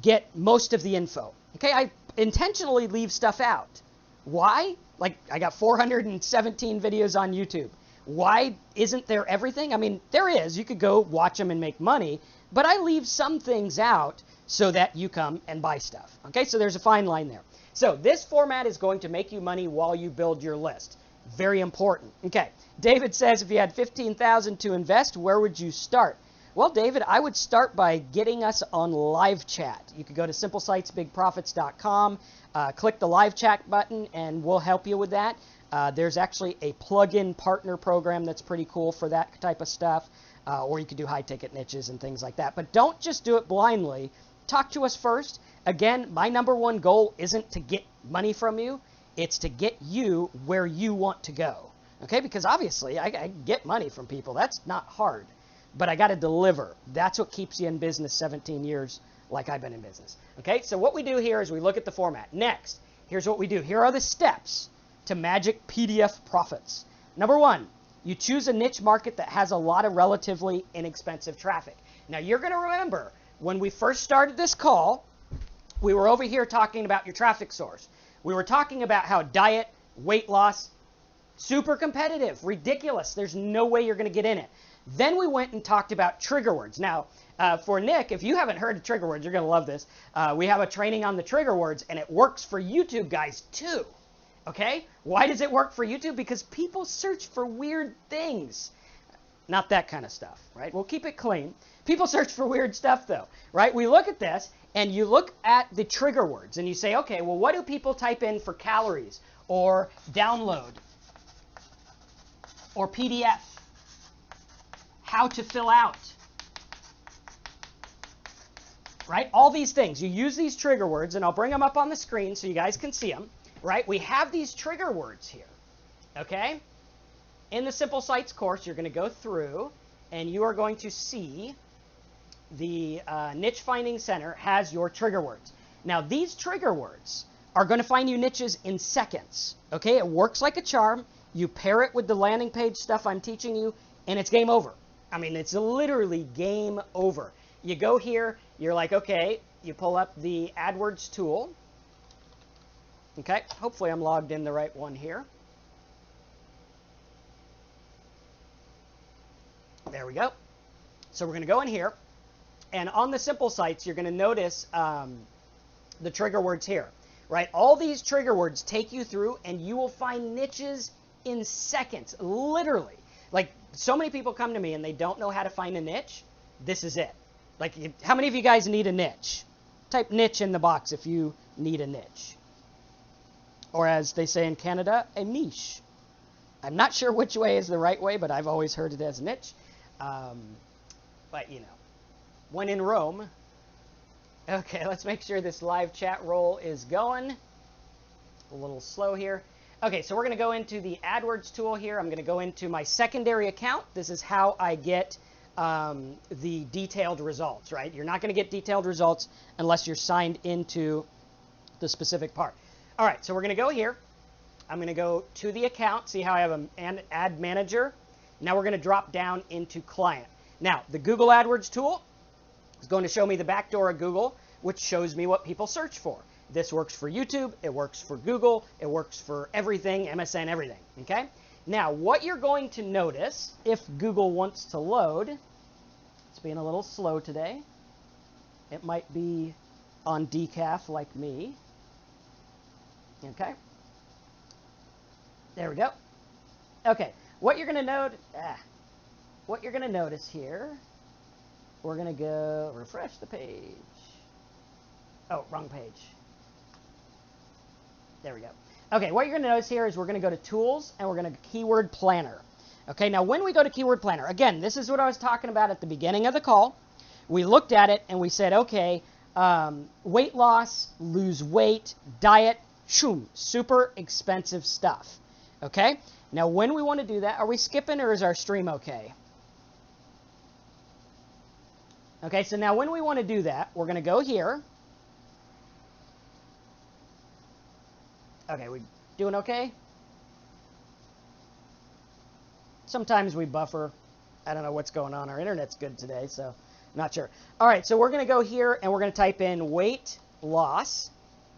get most of the info. Okay, I intentionally leave stuff out. Why? Like, I got 417 videos on YouTube. Why isn't there everything? I mean, there is. You could go watch them and make money, but I leave some things out so that you come and buy stuff. Okay, so there's a fine line there. So this format is going to make you money while you build your list. Very important. Okay, David says if you had $15,000 to invest, where would you start? Well, David, I would start by getting us on live chat. You could go to simplesitesbigprofits.com, click the live chat button, and we'll help you with that. There's actually a plug-in partner program that's pretty cool for that type of stuff, or you could do high-ticket niches and things like that. But don't just do it blindly. Talk to us first. Again, my number one goal isn't to get money from you. It's to get you where you want to go. Okay, because obviously I get money from people. That's not hard. But I got to deliver. That's what keeps you in business 17 years like I've been in business. Okay, so what we do here is we look at the format. Next, here's what we do. Here are the steps to magic PDF profits. Number one, you choose a niche market that has a lot of relatively inexpensive traffic. Now, you're going to remember when we first started this call, we were over here talking about your traffic source. We were talking about how diet, weight loss, super competitive, ridiculous. There's no way you're going to get in it. Then we went and talked about trigger words. Now, for Nick, if you haven't heard of trigger words, you're going to love this. We have a training on the trigger words, and it works for YouTube guys too. Okay? Why does it work for YouTube? Because people search for weird things. Not that kind of stuff, right? We'll keep it clean. People search for weird stuff, though, right? We look at this, and you look at the trigger words, and you say, okay, well, what do people type in for calories, or download, or PDF? How to fill out, right? All these things. You use these trigger words, and I'll bring them up on the screen so you guys can see them, right? We have these trigger words here, okay? In the Simple Sites course, you're going to go through, and you are going to see the Niche Finding Center has your trigger words. Now, these trigger words are going to find you niches in seconds, okay? It works like a charm. You pair it with the landing page stuff I'm teaching you, and it's game over. I mean, it's literally game over. You go here, you're like, okay, you pull up the AdWords tool. Okay, hopefully I'm logged in the right one here. There we go. So we're going to go in here, and on the Simple Sites, you're going to notice the trigger words here, right? All these trigger words take you through, and you will find niches in seconds, literally. Like, so many people come to me and they don't know how to find a niche. This is it. Like, how many of you guys need a niche? Type niche in the box if you need a niche. Or as they say in Canada, a niche. I'm not sure which way is the right way, but I've always heard it as niche. But, you know, when in Rome. Okay, let's make sure this live chat roll is going. A little slow here. Okay, so we're going to go into the AdWords tool here. I'm going to go into my secondary account. This is how I get the detailed results, right? You're not going to get detailed results unless you're signed into the specific part. All right, so we're going to go here. I'm going to go to the account, see how I have an ad manager. Now we're going to drop down into client. Now, the Google AdWords tool is going to show me the back door of Google, which shows me what people search for. This works for YouTube, it works for Google, it works for everything, MSN, everything, okay? Now, what you're going to notice, if Google wants to load, it's being a little slow today. It might be on decaf like me. Okay. There we go. Okay, what you're going to notice here, we're going to go refresh the page. Oh, wrong page. There we go. Okay, what you're going to notice here is we're going to go to Tools, and we're going to Keyword Planner. Okay, now when we go to Keyword Planner, again, this is what I was talking about at the beginning of the call. We looked at it, and we said, okay, weight loss, lose weight, diet, shoom, super expensive stuff. Okay, now when we want to do that, are we skipping, or is our stream okay? Okay, so now when we want to do that, we're going to go here. Okay, we doing okay? Sometimes we buffer. I don't know what's going on. Our internet's good today, so I'm not sure. All right, so we're going to go here, and we're going to type in weight loss,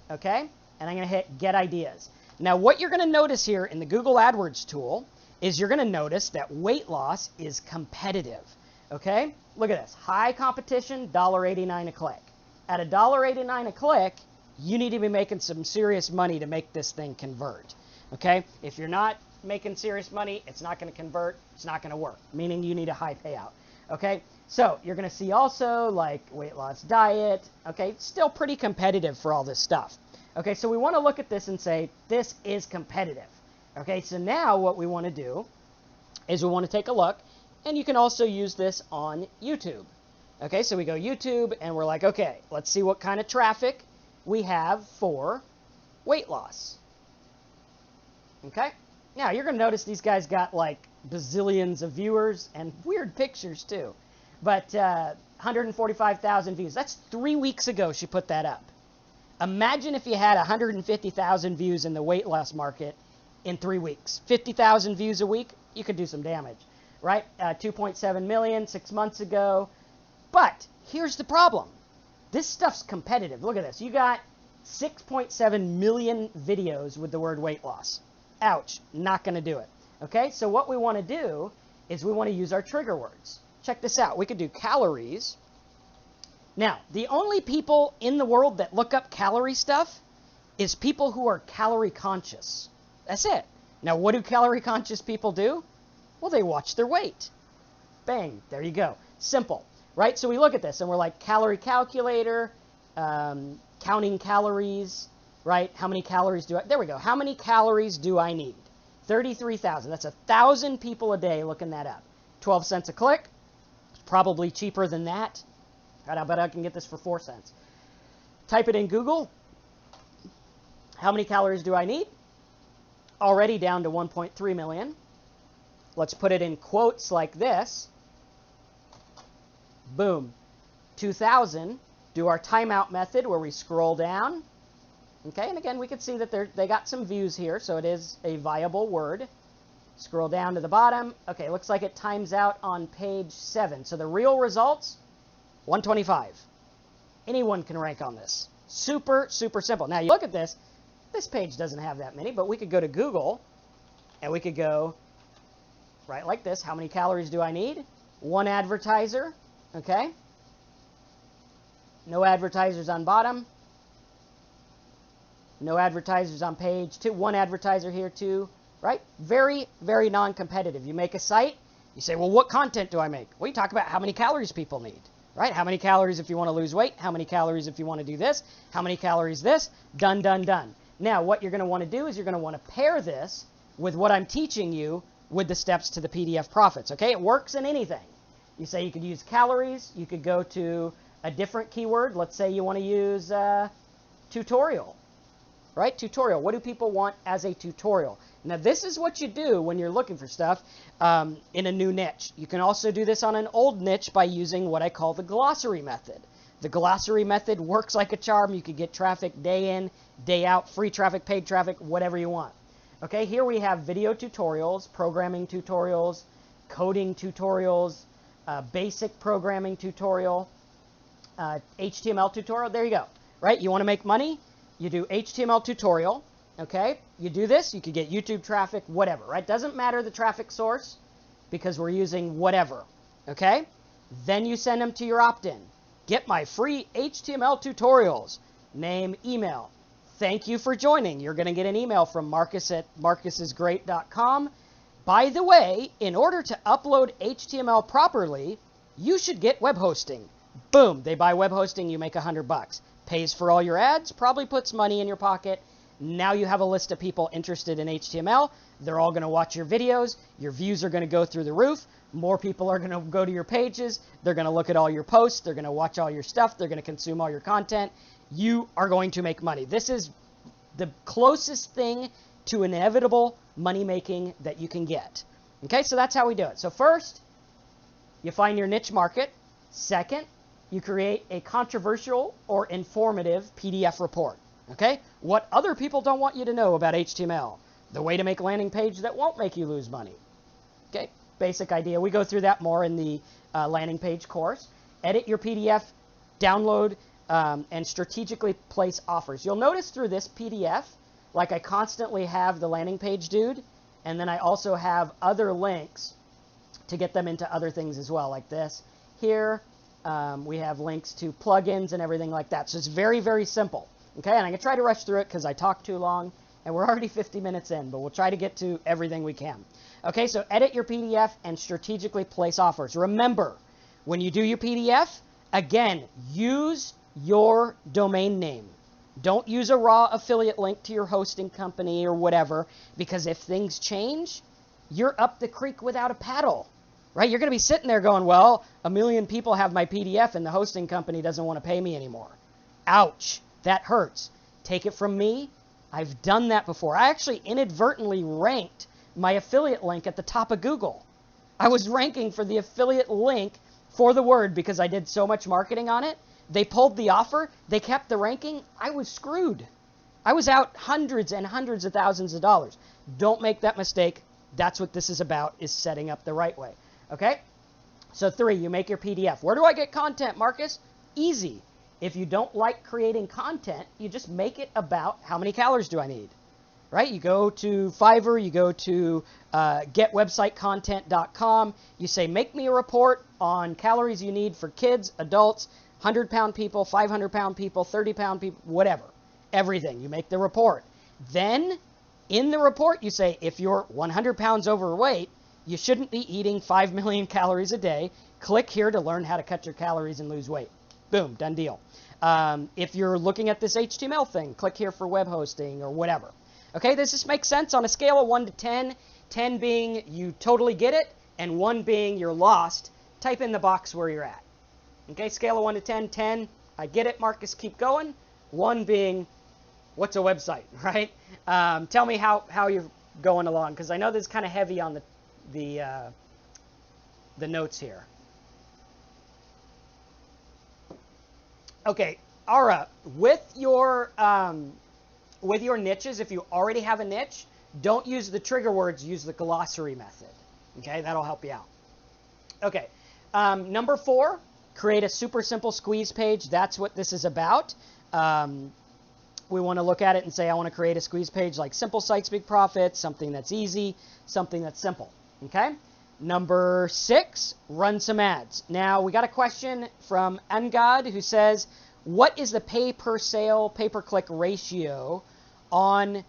okay? And I'm going to hit Get Ideas. Now, what you're going to notice here in the Google AdWords tool is you're going to notice that weight loss is competitive, okay? Look at this. High competition, $1.89 a click. At $1.89 a click, you need to be making some serious money to make this thing convert, okay? If you're not making serious money, it's not going to convert, it's not going to work, meaning you need a high payout, okay? So you're going to see also like weight loss diet. Okay, still pretty competitive for all this stuff. Okay, so we want to look at this and say, this is competitive. Okay, so now what we want to do is we want to take a look, and you can also use this on YouTube. Okay, so we go YouTube, and we're like, okay, let's see what kind of traffic we have for weight loss. Okay, now you're going to notice these guys got like bazillions of viewers and weird pictures too. But 145,000 views. That's 3 weeks ago she put that up. Imagine if you had 150,000 views in the weight loss market in 3 weeks. 50,000 views a week, you could do some damage, right? 2.7 million 6 months ago. But here's the problem. This stuff's competitive. Look at this. You got 6.7 million videos with the word weight loss. Ouch, not going to do it. Okay, so what we want to do is we want to use our trigger words. Check this out. We could do calories. Now, the only people in the world that look up calorie stuff is people who are calorie conscious. That's it. Now, what do calorie conscious people do? Well, they watch their weight. Bang, there you go. Simple, right? So we look at this and we're like calorie calculator, counting calories, right? How many calories do I, there we go. How many calories do I need? 33,000. That's 1,000 people a day looking that up. 12 cents a click. Probably cheaper than that. I bet I can get this for 4 cents. Type it in Google. How many calories do I need? Already down to 1.3 million. Let's put it in quotes like this. Boom. 2,000. Do our timeout method where we scroll down. Okay, and again, we can see that they got some views here, so it is a viable word. Scroll down to the bottom. Okay, looks like it times out on page 7. So the real results, 125. Anyone can rank on this. Super, super simple. Now you look at this. This page doesn't have that many, but we could go to Google, and we could go right like this. How many calories do I need? One advertiser. Okay. No advertisers on bottom. No advertisers on page 2. One advertiser here too. Right? Very, very non-competitive. You make a site, you say, well, what content do I make? Well, you talk about how many calories people need, right? How many calories if you want to lose weight? How many calories if you want to do this? How many calories this? Done, done, done. Now, what you're going to want to do is you're going to want to pair this with what I'm teaching you with the steps to the PDF profits, okay? It works in anything. You say you could use calories. You could go to a different keyword. Let's say you want to use tutorial, right? Tutorial. What do people want as a tutorial? Now, this is what you do when you're looking for stuff in a new niche. You can also do this on an old niche by using what I call the glossary method. The glossary method works like a charm. You could get traffic day in, day out, free traffic, paid traffic, whatever you want. Okay, here we have video tutorials, programming tutorials, coding tutorials, basic programming tutorial, HTML tutorial. There you go, right? You want to make money? You do HTML tutorial. Okay, you do this, you could get YouTube traffic, whatever, right? Doesn't matter the traffic source because we're using whatever, okay? Then you send them to your opt-in. Get my free HTML tutorials. Name, email. Thank you for joining. You're going to get an email from Marcus at marcusisgreat.com. By the way, in order to upload HTML properly, you should get web hosting. Boom, they buy web hosting, you make $100. Pays for all your ads, probably puts money in your pocket. Now you have a list of people interested in HTML. They're all going to watch your videos. Your views are going to go through the roof. More people are going to go to your pages. They're going to look at all your posts. They're going to watch all your stuff. They're going to consume all your content. You are going to make money. This is the closest thing to inevitable money making that you can get. Okay, so that's how we do it. So first, you find your niche market. Second, you create a controversial or informative PDF report. Okay? What other people don't want you to know about HTML. The way to make a landing page that won't make you lose money. Okay? Basic idea. We go through that more in the landing page course. Edit your PDF, download, and strategically place offers. You'll notice through this PDF, like I constantly have the landing page dude, and then I also have other links to get them into other things as well, like this. Here, we have links to plugins and everything like that. So it's very, very simple. Okay, and I'm going to try to rush through it because I talk too long, and we're already 50 minutes in, but we'll try to get to everything we can. Okay, so edit your PDF and strategically place offers. Remember, When you do your PDF, again, use your domain name. Don't use a raw affiliate link to your hosting company or whatever, because if things change, you're up the creek without a paddle, right? You're going to be sitting there going, well, 1 million people have my PDF and the hosting company doesn't want to pay me anymore. Ouch, that hurts. Take it from me. I've done that before. I actually inadvertently ranked my affiliate link at the top of Google. I was ranking for the affiliate link for the word because I did so much marketing on it. They pulled the offer. They kept the ranking. I was screwed. I was out hundreds and hundreds of thousands of dollars. Don't make that mistake. That's what this is about, is setting up the right way. Okay? So 3, you make your PDF. Where do I get content, Marcus? Easy. If you don't like creating content, you just make it about how many calories do I need, right? You go to Fiverr, you go to getwebsitecontent.com, you say, make me a report on calories you need for kids, adults, 100-pound people, 500-pound people, 30-pound people, whatever, everything. You make the report. Then in the report, you say, if you're 100 pounds overweight, you shouldn't be eating 5 million calories a day. Click here to learn how to cut your calories and lose weight. Boom, done deal. If you're looking at this HTML thing, click here for web hosting or whatever. Okay, does this make sense? On a scale of 1 to 10, 10 being you totally get it, and 1 being you're lost, type in the box where you're at. Okay, scale of 1 to 10, 10, I get it, Marcus, keep going. 1 being, what's a website, right? Tell me how you're going along, because I know this is kind of heavy on the notes here. Okay, Ara, with your niches, if you already have a niche, don't use the trigger words, use the glossary method. Okay, that'll help you out. Okay, number 4, create a super simple squeeze page. That's what this is about. We want to look at it and say, I want to create a squeeze page like simple sites, big profits, something that's easy, something that's simple. Okay. Number 6, run some ads. Now, we got a question from Angad who says, what is the pay per sale, pay per click ratio on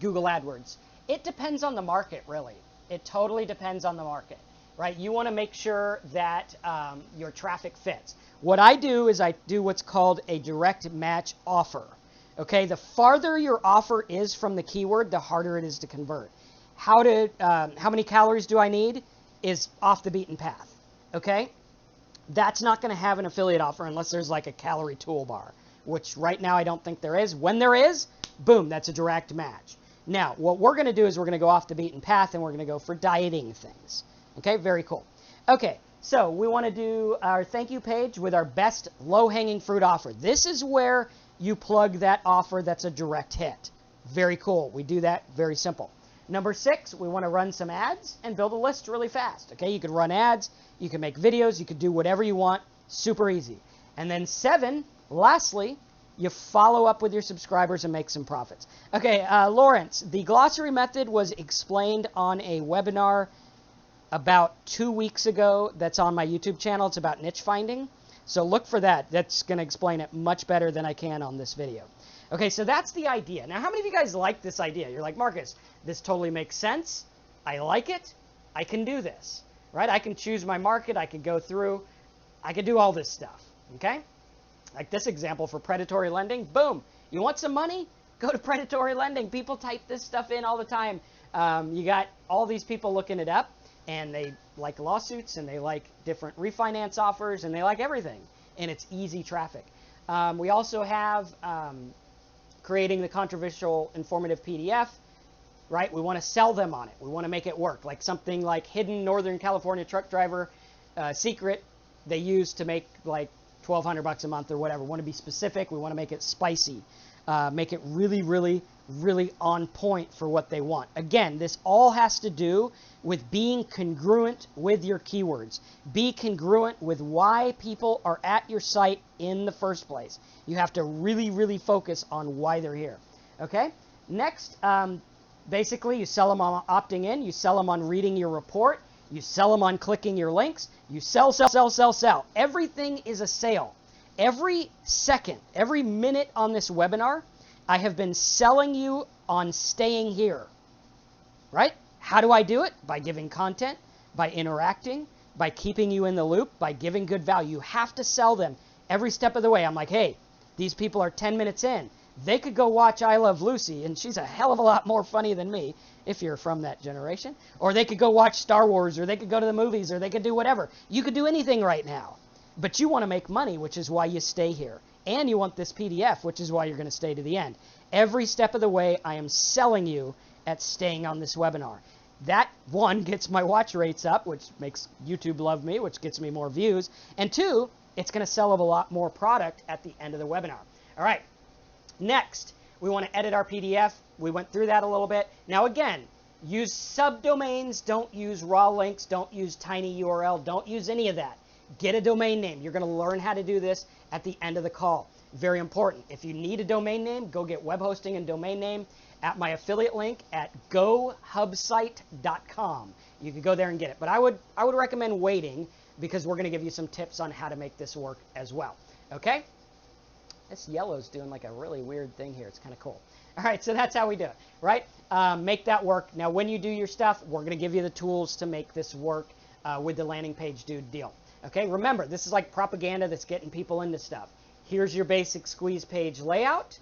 Google AdWords? It depends on the market, really. It totally depends on the market, right? You want to make sure that your traffic fits. What I do is I do what's called a direct match offer. Okay, the farther your offer is from the keyword, the harder it is to convert. How many calories do I need is off the beaten path. Okay, that's not going to have an affiliate offer unless there's like a calorie toolbar, which right now I don't think there is. When there is, boom, that's a direct match. Now, what we're going to do is we're going to go off the beaten path and we're going to go for dieting things. Okay, very cool. Okay, so we want to do our thank you page with our best low-hanging fruit offer. This is where you plug that offer that's a direct hit. Very cool. We do that very simple. Number 6, we want to run some ads and build a list really fast. Okay, you could run ads, you can make videos, you could do whatever you want. Super easy. And then 7, lastly, you follow up with your subscribers and make some profits. Okay, Lawrence, the glossary method was explained on a webinar about 2 weeks ago that's on my YouTube channel. It's about niche finding. So look for that. That's going to explain it much better than I can on this video. Okay, so that's the idea. Now, how many of you guys like this idea? You're like, Marcus, this totally makes sense. I like it. I can do this, right? I can choose my market. I could go through. I could do all this stuff, okay? Like this example for predatory lending. Boom. You want some money? Go to predatory lending. People type this stuff in all the time. You got all these people looking it up, and they like lawsuits, and they like different refinance offers, and they like everything. And it's easy traffic. We also have creating the controversial informative PDF, right? We want to sell them on it. We want to make it work. Like something like hidden Northern California truck driver secret they use to make like $1,200 a month or whatever. We want to be specific. We want to make it spicy. Make it really, really, really on point for what they want. Again, this all has to do with being congruent with your keywords. Be congruent with why people are at your site in the first place. You have to really, really focus on why they're here. Okay? Next, basically, you sell them on opting in. You sell them on reading your report. You sell them on clicking your links. You sell, sell, sell, sell, sell. Everything is a sale. Every second, every minute on this webinar, I have been selling you on staying here, right? How do I do it? By giving content, by interacting, by keeping you in the loop, by giving good value. You have to sell them every step of the way. I'm like, hey, these people are 10 minutes in. They could go watch I Love Lucy, and she's a hell of a lot more funny than me, if you're from that generation. Or they could go watch Star Wars, or they could go to the movies, or they could do whatever. You could do anything right now. But you want to make money, which is why you stay here. And you want this PDF, which is why you're going to stay to the end. Every step of the way, I am selling you at staying on this webinar. That, one, gets my watch rates up, which makes YouTube love me, which gets me more views. And two, it's going to sell a lot more product at the end of the webinar. All right. Next, we want to edit our PDF. We went through that a little bit. Now, again, use subdomains. Don't use raw links. Don't use tiny URL. Don't use any of that. Get a domain name. You're going to learn how to do this at the end of the call. Very important. If you need a domain name, go get web hosting and domain name at my affiliate link at gohubsite.com. You can go there and get it. But I would recommend waiting because we're going to give you some tips on how to make this work as well. Okay? This yellow's doing like a really weird thing here. It's kind of cool. All right, so that's how we do it, right? Make that work. Now, when you do your stuff, we're going to give you the tools to make this work with the landing page dude deal. Okay, remember, this is like propaganda that's getting people into stuff. Here's your basic squeeze page layout.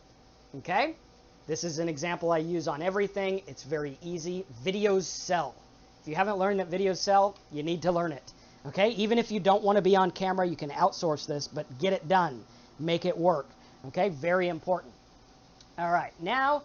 Okay, this is an example I use on everything. It's very easy. Videos sell. If you haven't learned that videos sell, you need to learn it. Okay, even if you don't want to be on camera, you can outsource this, but get it done. Make it work. Okay, very important. All right, now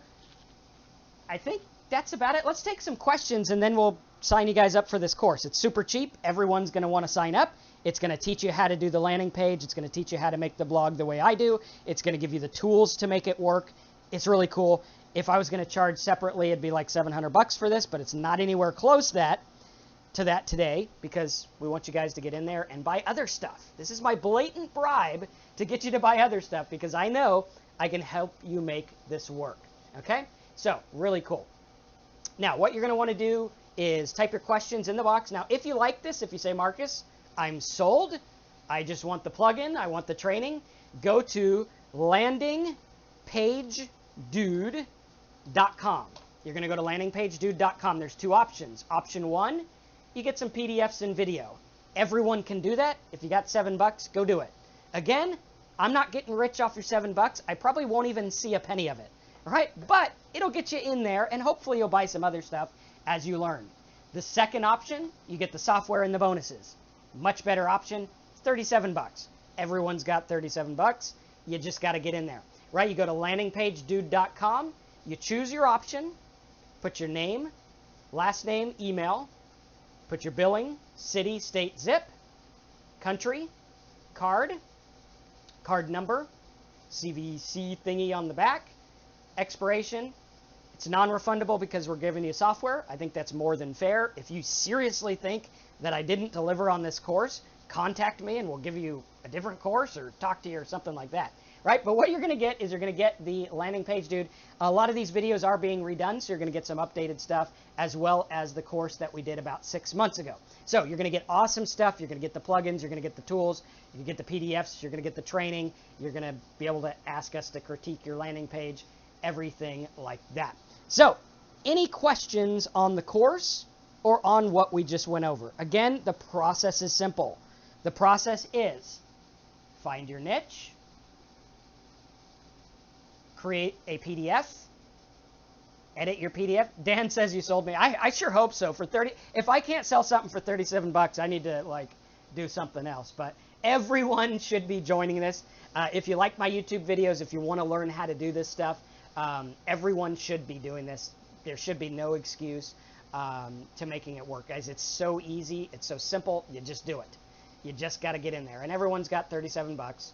I think that's about it. Let's take some questions and then we'll sign you guys up for this course. It's super cheap. Everyone's going to want to sign up. It's going to teach you how to do the landing page. It's going to teach you how to make the blog the way I do. It's going to give you the tools to make it work. It's really cool. If I was going to charge separately, it'd be like $700 for this, but it's not anywhere close to that today because we want you guys to get in there and buy other stuff. This is my blatant bribe to get you to buy other stuff because I know I can help you make this work. Okay? So, really cool. Now, what you're going to want to do is type your questions in the box. Now, if you like this, if you say, Marcus, I'm sold, I just want the plugin, I want the training, go to landingpagedude.com. You're going to go to landingpagedude.com. There's two options. Option one, you get some PDFs and video. Everyone can do that. If you got $7, go do it. Again, I'm not getting rich off your $7. I probably won't even see a penny of it. All right? But it'll get you in there, and hopefully you'll buy some other stuff as you learn. The second option, you get the software and the bonuses. Much better option. It's $37. Everyone's got $37. You just got to get in there. Right? You go to landingpagedude.com. You choose your option. Put your name, last name, email. Put your billing, city, state, zip, country, card number, CVC thingy on the back, expiration. It's non-refundable because we're giving you software. I think that's more than fair. If you seriously think that I didn't deliver on this course, contact me and we'll give you a different course or talk to you or something like that. Right? But what you're going to get is you're going to get the landing page dude. A lot of these videos are being redone, so you're going to get some updated stuff as well as the course that we did about 6 months ago. So you're going to get awesome stuff. You're going to get the plugins. You're going to get the tools. You get the PDFs. You're going to get the training. You're going to be able to ask us to critique your landing page, everything like that. So any questions on the course or on what we just went over? Again, the process is simple. The process is find your niche, create a PDF, edit your PDF. Dan says you sold me. I sure hope so. For 30, if I can't sell something for $37, I need to like do something else. But everyone should be joining this. If you like my YouTube videos, if you want to learn how to do this stuff, everyone should be doing this. There should be no excuse to making it work, guys. It's so easy. It's so simple. You just do it. You just got to get in there. And everyone's got $37.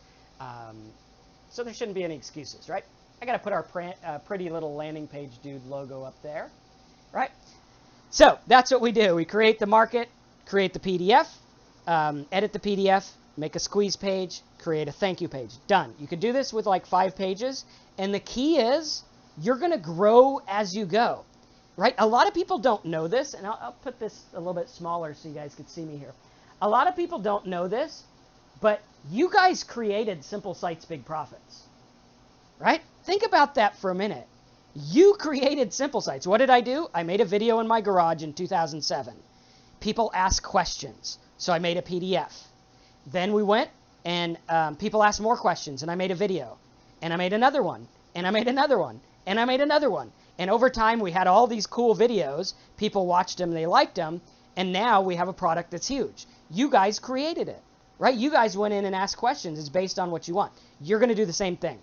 So there shouldn't be any excuses, right? I got to put our pretty little landing page dude logo up there, right? So that's what we do. We create the market, create the PDF, edit the PDF, make a squeeze page, create a thank you page. Done. You could do this with like 5 pages. And the key is you're going to grow as you go, right? A lot of people don't know this. And I'll put this a little bit smaller so you guys can see me here. A lot of people don't know this, but you guys created Simple Sites, Big Profits, right? Think about that for a minute. You created Simple Sites. What did I do? I made a video in my garage in 2007. People ask questions. So I made a PDF. Then we went and people asked more questions, and I made a video. And I made another one. And I made another one. And I made another one. And over time, we had all these cool videos. People watched them. They liked them. And now we have a product that's huge. You guys created it, right? You guys went in and asked questions. It's based on what you want. You're going to do the same thing.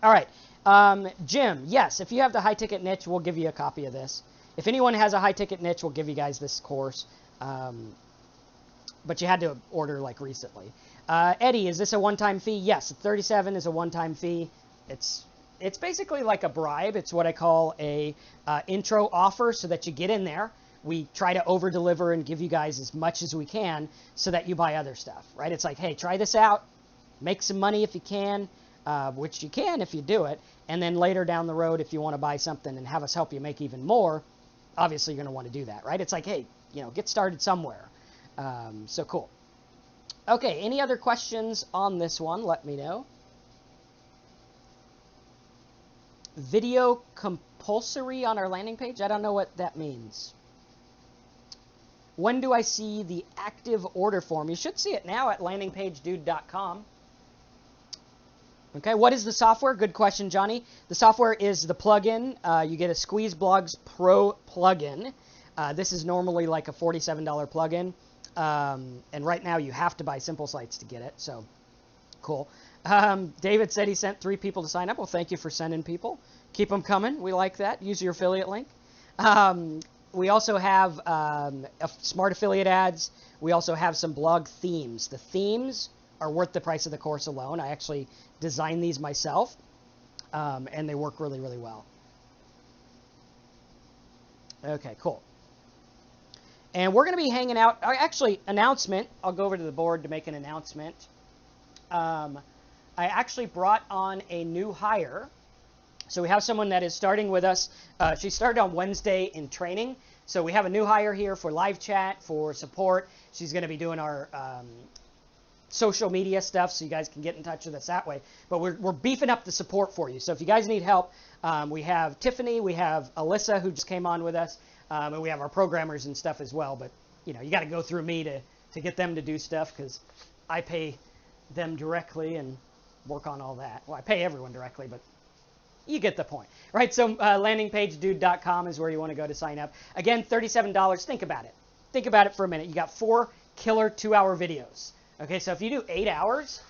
All right. Jim, yes, if you have the high-ticket niche, we'll give you a copy of this. If anyone has a high-ticket niche, we'll give you guys this course. But you had to order like recently. Eddie, is this a one-time fee? Yes, $37 is a one-time fee. It's basically like a bribe. It's what I call a intro offer so that you get in there. We try to over-deliver and give you guys as much as we can so that you buy other stuff, right? It's like, hey, try this out. Make some money if you can, which you can if you do it. And then later down the road, if you want to buy something and have us help you make even more, obviously you're going to want to do that, right? It's like, hey, get started somewhere. So cool. Okay, any other questions on this one? Let me know. Video compulsory on our landing page? I don't know what that means. When do I see the active order form? You should see it now at landingpagedude.com. Okay, what is the software? Good question, Johnny. The software is the plugin. You get a Squeeze Blogs Pro plugin. This is normally like a $47 plugin. And right now you have to buy Simple Sites to get it. So cool. David said he sent 3 people to sign up. Well, thank you for sending people. Keep them coming. We like that. Use your affiliate link. We also have smart affiliate ads. We also have some blog themes. The themes are worth the price of the course alone. I actually designed these myself, and they work really, really well. Okay, cool. And we're going to be hanging out. Actually, announcement. I'll go over to the board to make an announcement. I actually brought on a new hire. So we have someone that is starting with us. She started on Wednesday in training. So we have a new hire here for live chat, for support. She's going to be doing our social media stuff, so you guys can get in touch with us that way. But we're beefing up the support for you. So if you guys need help, we have Tiffany, we have Alyssa, who just came on with us, and we have our programmers and stuff as well. But you got to go through me to get them to do stuff, because I pay them directly and work on all that. Well, I pay everyone directly, but you get the point, right? So landingpagedude.com is where you want to go to sign up. Again, $37. Think about it. Think about it for a minute. You got 4 killer 2-hour videos. Okay, so if you do 8 hours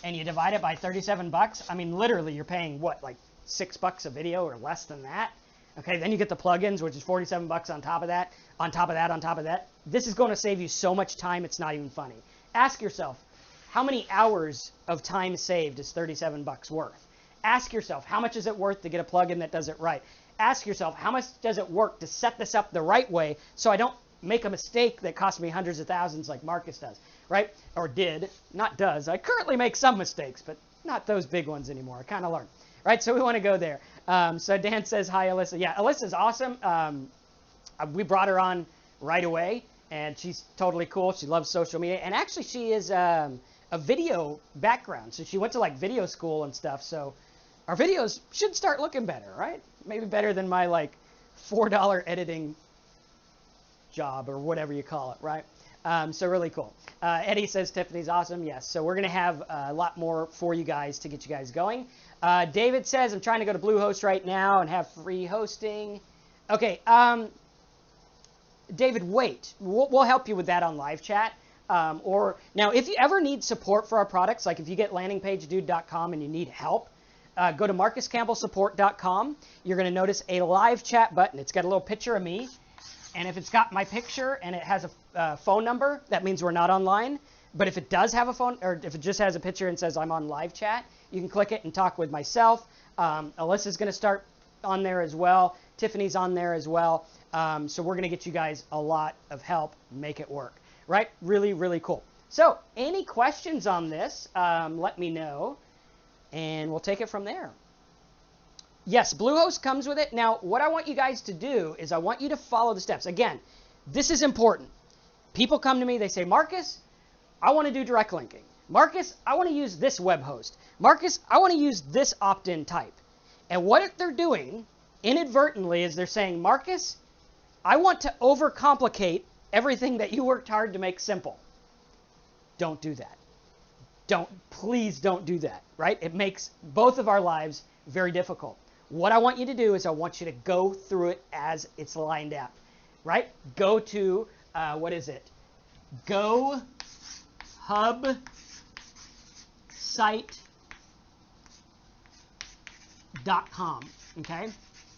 and you divide it by $37, I mean, literally you're paying what, like $6 a video or less than that? Okay, then you get the plugins, which is $47 on top of that, on top of that, on top of that. This is going to save you so much time, it's not even funny. Ask yourself, how many hours of time saved is $37 worth? Ask yourself, how much is it worth to get a plugin that does it right? Ask yourself, how much does it work to set this up the right way so I don't make a mistake that costs me hundreds of thousands like Marcus does, right? Or did, not does. I currently make some mistakes, but not those big ones anymore. I kind of learned, right? So we want to go there. So Dan says, hi, Alyssa. Yeah, Alyssa's awesome. We brought her on right away, and she's totally cool. She loves social media. And actually, she is a video background. So she went to like video school and stuff. So our videos should start looking better, right? Maybe better than my like $4 editing job or whatever you call it, right? So really cool. Eddie says Tiffany's awesome. Yes. So we're going to have a lot more for you guys to get you guys going. David says, I'm trying to go to Bluehost right now and have free hosting. Okay. David, wait. We'll help you with that on live chat. Or now, if you ever need support for our products, like if you get landingpagedude.com and you need help, go to marcuscampbellsupport.com. You're going to notice a live chat button. It's got a little picture of me. And if it's got my picture and it has a phone number, that means we're not online. But if it does have a phone, or if it just has a picture and says I'm on live chat, you can click it and talk with myself. Alyssa's going to start on there as well. Tiffany's on there as well. So we're going to get you guys a lot of help, make it work. Right? Really, really cool. So any questions on this, let me know, and we'll take it from there. Yes, Bluehost comes with it. Now, what I want you guys to do is I want you to follow the steps. Again, this is important. People come to me, they say, Marcus, I want to do direct linking. Marcus, I want to use this web host. Marcus, I want to use this opt-in type. And what they're doing inadvertently is they're saying, Marcus, I want to overcomplicate everything that you worked hard to make simple. Don't do that. Please don't do that, right? It makes both of our lives very difficult. What I want you to do is I want you to go through it as it's lined up, right? Go to, what is it? GoHubSite.com, okay?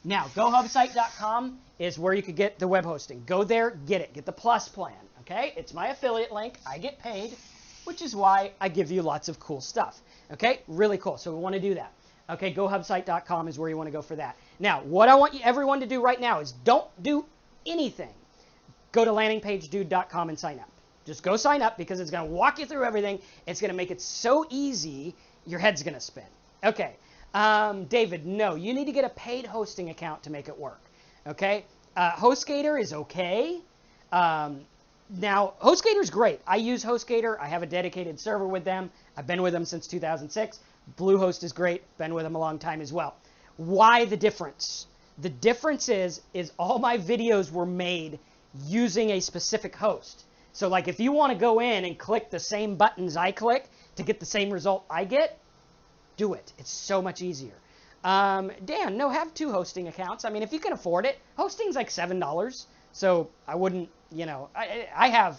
Now, GoHubSite.com is where you could get the web hosting. Go there, get it. Get the Plus plan, okay? It's my affiliate link. I get paid, which is why I give you lots of cool stuff, okay? Really cool. So we want to do that. Okay, GoHubSite.com is where you want to go for that. Now, what I want everyone to do right now is don't do anything. Go to landingpagedude.com and sign up. Just go sign up because it's going to walk you through everything. It's going to make it so easy, your head's going to spin. Okay. David, no, you need to get a paid hosting account to make it work. Okay. HostGator is okay. Now, HostGator is great. I use HostGator. I have a dedicated server with them. I've been with them since 2006. Bluehost is great. Been with them a long time as well. Why the difference? The difference is all my videos were made using a specific host. So like if you want to go in and click the same buttons I click to get the same result I get, do it. It's so much easier. Dan, no, have 2 hosting accounts. I mean, if you can afford it, hosting's like $7. So I wouldn't, you know, I have,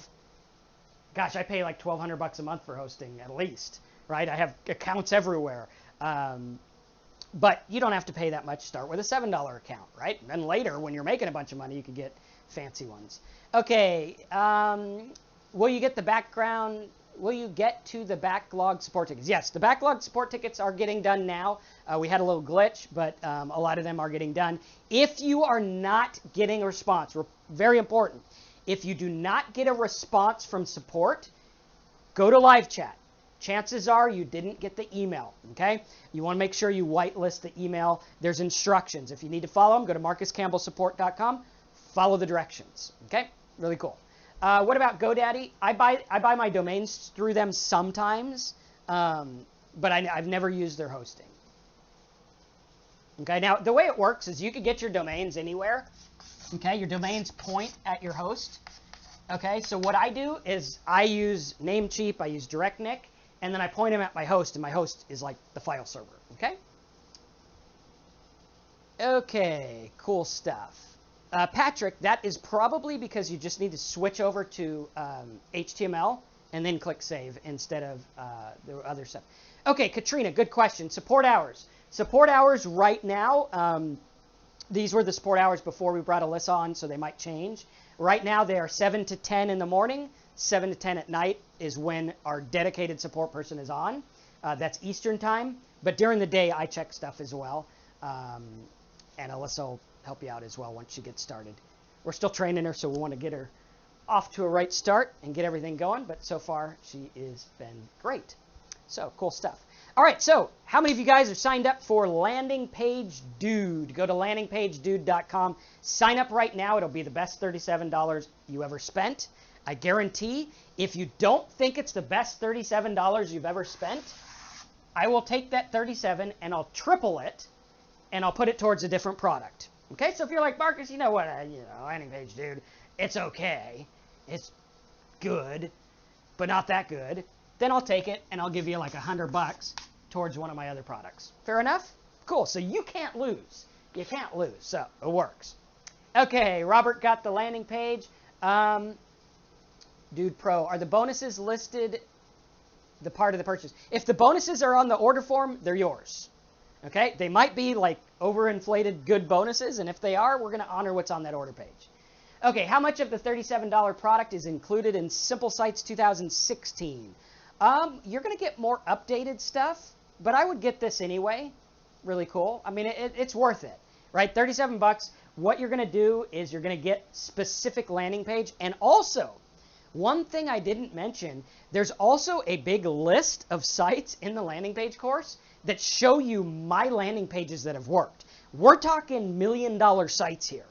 gosh, I pay like $1,200 a month for hosting at least, right? I have accounts everywhere. But you don't have to pay that much. Start with a $7 account, right? And then later, when you're making a bunch of money, you can get fancy ones. Okay, will you get the background? Will you get to the backlog support tickets? Yes, the backlog support tickets are getting done now. We had a little glitch, but a lot of them are getting done. If you are not getting a response, very important, if you do not get a response from support, go to live chat. Chances are you didn't get the email, okay? You want to make sure you whitelist the email. There's instructions. If you need to follow them, go to marcuscampbellsupport.com. Follow the directions, okay? Really cool. What about GoDaddy? I buy my domains through them sometimes, but I've never used their hosting. Okay, now the way it works is you can get your domains anywhere. Okay, your domains point at your host. Okay, so what I do is I use Namecheap, I use DirectNick, and then I point them at my host, and my host is like the file server. Okay? Okay, cool stuff. Patrick, that is probably because you just need to switch over to HTML and then click save instead of the other stuff. Okay, Katrina, good question. Support hours. Support hours right now, these were the support hours before we brought Alyssa on, so they might change. Right now, they are 7 to 10 in the morning. 7 to 10 at night is when our dedicated support person is on. That's Eastern time. But during the day, I check stuff as well. And Alyssa will help you out as well once she gets started. We're still training her, so we want to get her off to a right start and get everything going. But so far, she has been great. So, cool stuff. All right, so how many of you guys are signed up for Landing Page Dude? Go to landingpagedude.com. Sign up right now. It'll be the best $37 you ever spent. I guarantee if you don't think it's the best $37 you've ever spent, I will take that $37 and I'll triple it and I'll put it towards a different product. Okay, so if you're like, Marcus, you know what, Landing Page Dude, it's okay. It's good, but not that good. Then I'll take it and I'll give you like $100 towards one of my other products. Fair enough? Cool. So you can't lose. You can't lose. So it works. Okay, Robert got the landing page. Dude Pro, are the bonuses listed the part of the purchase? If the bonuses are on the order form, they're yours. Okay? They might be like overinflated good bonuses, and if they are, we're going to honor what's on that order page. Okay, how much of the $37 product is included in Simple Sites 2016? You're going to get more updated stuff, but I would get this anyway. Really cool. I mean, it's worth it, right? 37 bucks. What you're going to do is you're going to get specific landing page. And also, one thing I didn't mention, there's also a big list of sites in the landing page course that show you my landing pages that have worked. We're talking $1 million sites here.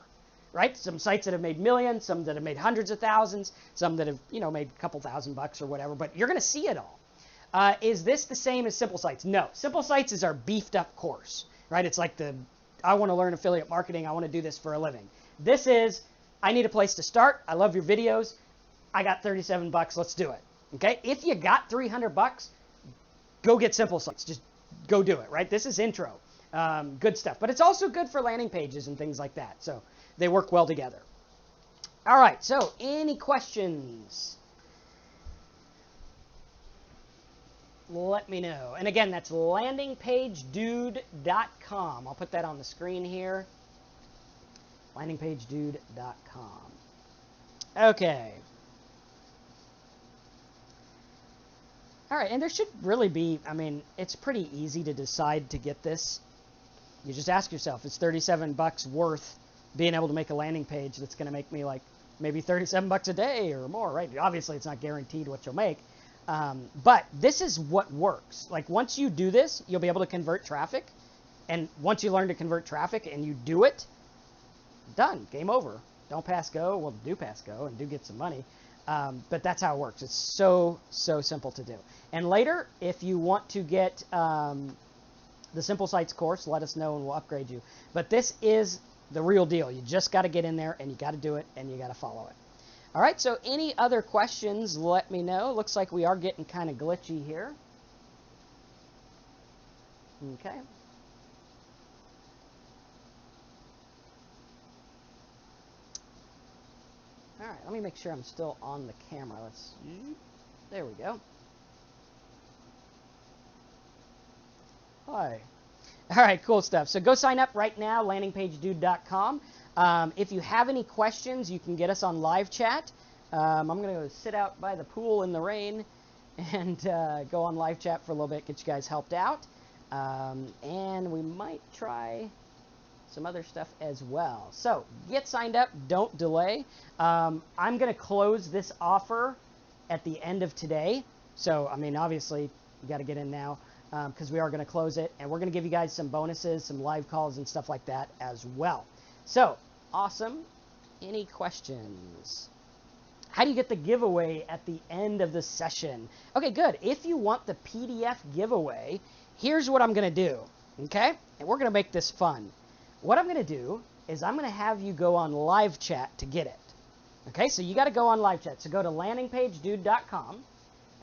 Right? Some sites that have made millions, some that have made hundreds of thousands, some that have, made a couple $1,000 or whatever, but you're going to see it all. Is this the same as Simple Sites? No. Simple Sites is our beefed up course, right? It's like I want to learn affiliate marketing. I want to do this for a living. This is, I need a place to start. I love your videos. I got 37 bucks. Let's do it. Okay, if you got 300 bucks, go get Simple Sites. Just go do it, right? This is intro. Good stuff. But it's also good for landing pages and things like that. So they work well together. All right, so any questions? Let me know. And again, that's landingpagedude.com. I'll put that on the screen here. Landingpagedude.com. Okay. All right, and there should really be, I mean, it's pretty easy to decide to get this. You just ask yourself, is 37 bucks worth being able to make a landing page that's going to make me like maybe 37 bucks a day or more, right? Obviously, it's not guaranteed what you'll make. But this is what works. Like once you do this, you'll be able to convert traffic. And once you learn to convert traffic and you do it, done, game over. Don't pass go. Well, do pass go and do get some money. But that's how it works. It's so simple to do. And later, if you want to get the Simple Sites course, let us know and we'll upgrade you. But this is the real deal. You just got to get in there and you got to do it and you got to follow it. All right, so any other questions, let me know. Looks like we are getting kind of glitchy here. Okay. All right, let me make sure I'm still on the camera. There we go. Hi. All right, cool stuff. So go sign up right now, landingpagedude.com. If you have any questions, you can get us on live chat. I'm going to go sit out by the pool in the rain and go on live chat for a little bit, get you guys helped out. And we might try some other stuff as well. So get signed up. Don't delay. I'm going to close this offer at the end of today. So, I mean, obviously, you got to get in now because we are going to close it. And we're going to give you guys some bonuses, some live calls and stuff like that as well. So, awesome. Any questions? How do you get the giveaway at the end of the session? Okay, good. If you want the PDF giveaway, here's what I'm going to do. Okay? And we're going to make this fun. What I'm going to do is I'm going to have you go on live chat to get it. Okay, so you got to go on live chat. So go to landingpagedude.com.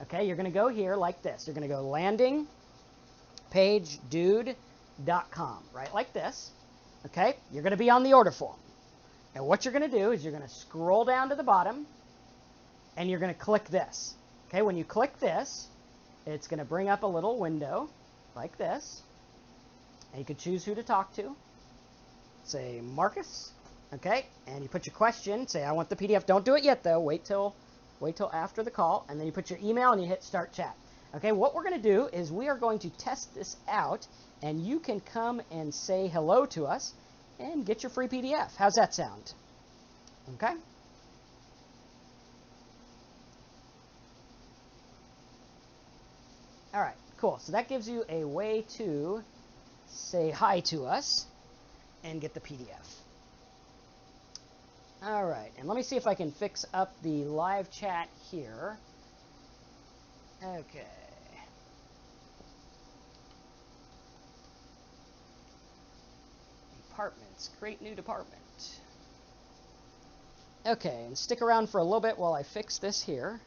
Okay, you're going to go here like this. You're going to go landingpagedude.com, right, like this. Okay, you're going to be on the order form. And what you're going to do is you're going to scroll down to the bottom and you're going to click this. Okay, when you click this, it's going to bring up a little window like this. And you can choose who to talk to. Say Marcus, okay, and you put your question, say I want the PDF. Don't do it yet though, wait till after the call, and then you put your email and you hit start chat. Okay, what we're going to do is we are going to test this out, and you can come and say hello to us and get your free PDF. How's that sound? Okay. All right, cool. So that gives you a way to say hi to us and get the PDF. All right, and let me see if I can fix up the live chat here. Okay. Departments, create new department. Okay, and stick around for a little bit while I fix this here.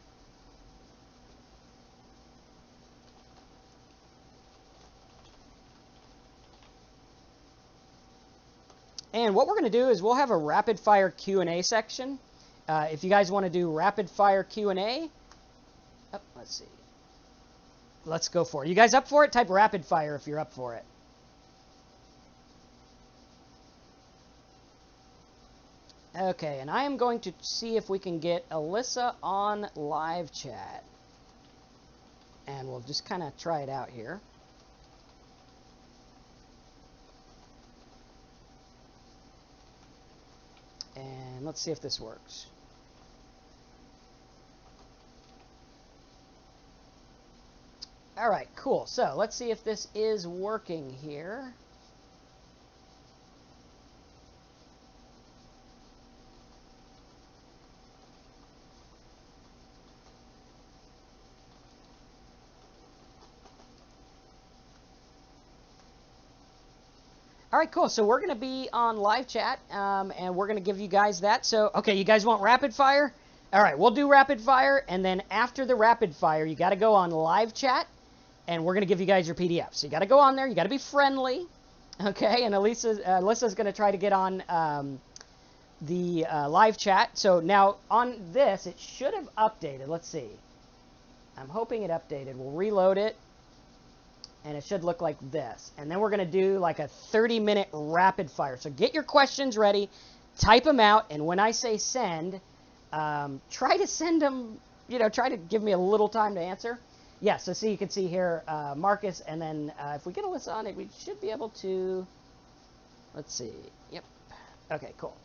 And what we're going to do is we'll have a rapid fire Q&A section. If you guys want to do rapid fire Q&A, let's see. Let's go for it. You guys up for it? Type rapid fire if you're up for it. Okay, and I am going to see if we can get Alyssa on live chat. And we'll just kind of try it out here. And let's see if this works. All right, cool. So let's see if this is working here. All right, cool. So we're going to be on live chat, and we're going to give you guys that. So, okay, you guys want rapid fire? All right, we'll do rapid fire, and then after the rapid fire, you got to go on live chat, and we're going to give you guys your PDFs. So you got to go on there. You got to be friendly, okay? And Alyssa's going to try to get on the live chat. So now on this, it should have updated. Let's see. I'm hoping it updated. We'll reload it, and it should look like this. And then we're going to do like a 30-minute rapid fire. So get your questions ready, type them out, and when I say send, try to send them, try to give me a little time to answer. Yeah, so see, you can see here, Marcus, and then if we get Alyssa on it, we should be able to, let's see, yep, okay, cool.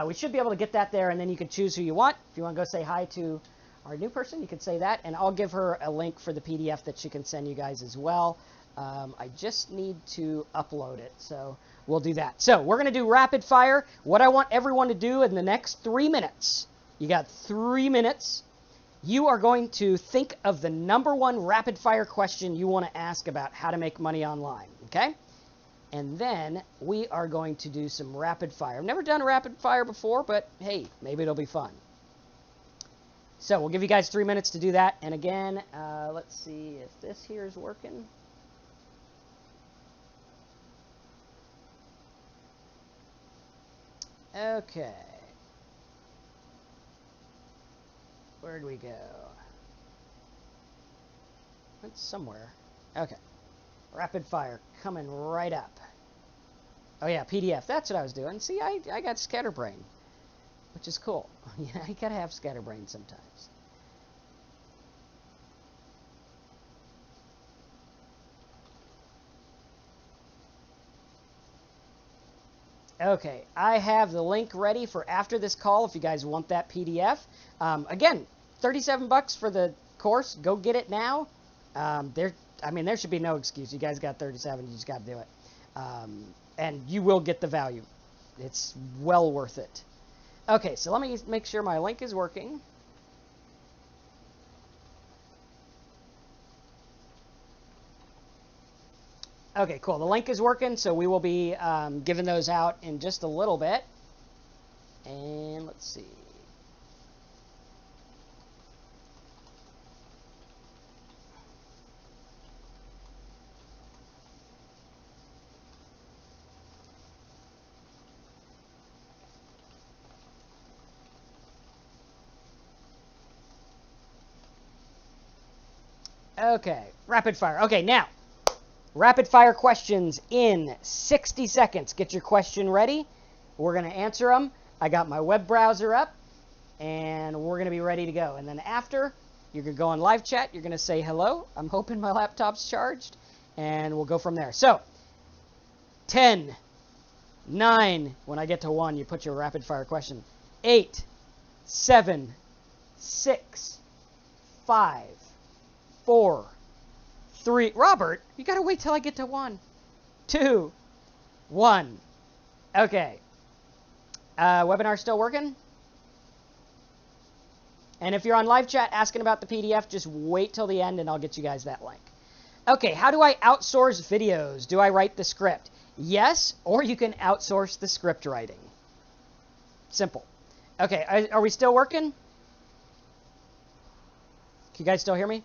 We should be able to get that there, and then you can choose who you want. If you want to go say hi to our new person, you can say that, and I'll give her a link for the PDF that she can send you guys as well. I just need to upload it, so we'll do that. So we're going to do rapid fire. What I want everyone to do in the next 3 minutes, you got 3 minutes. You are going to think of the #1 rapid fire question you want to ask about how to make money online, okay? And then we are going to do some rapid fire. I've never done a rapid fire before, but hey, maybe it'll be fun. So we'll give you guys 3 minutes to do that. And again, let's see if this here is working. Okay. Where'd we go? It's somewhere. Okay. Rapid fire coming right up. Oh yeah, PDF. That's what I was doing. See, I got scatterbrain, which is cool. Yeah, you gotta have scatterbrain sometimes. Okay, I have the link ready for after this call if you guys want that PDF. Again, 37 bucks for the course. Go get it now. There should be no excuse. You guys got 37. You just got to do it. And you will get the value. It's well worth it. Okay, so let me make sure my link is working. Okay, cool. The link is working, so we will be giving those out in just a little bit. And let's see. Okay, rapid fire. Okay, now, rapid fire questions in 60 seconds. Get your question ready. We're going to answer them. I got my web browser up, and we're going to be ready to go. And then after, you're going to go on live chat. You're going to say hello. I'm hoping my laptop's charged, and we'll go from there. So, 10, 9, when I get to 1, you put your rapid fire question. 8, 7, 6, 5, 4, 3. Robert, you got to wait till I get to 1, 2, 1. Okay. Webinar still working? And if you're on live chat asking about the PDF, just wait till the end and I'll get you guys that link. Okay, how do I outsource videos? Do I write the script? Yes, or you can outsource the script writing. Simple. Okay, are we still working? Can you guys still hear me?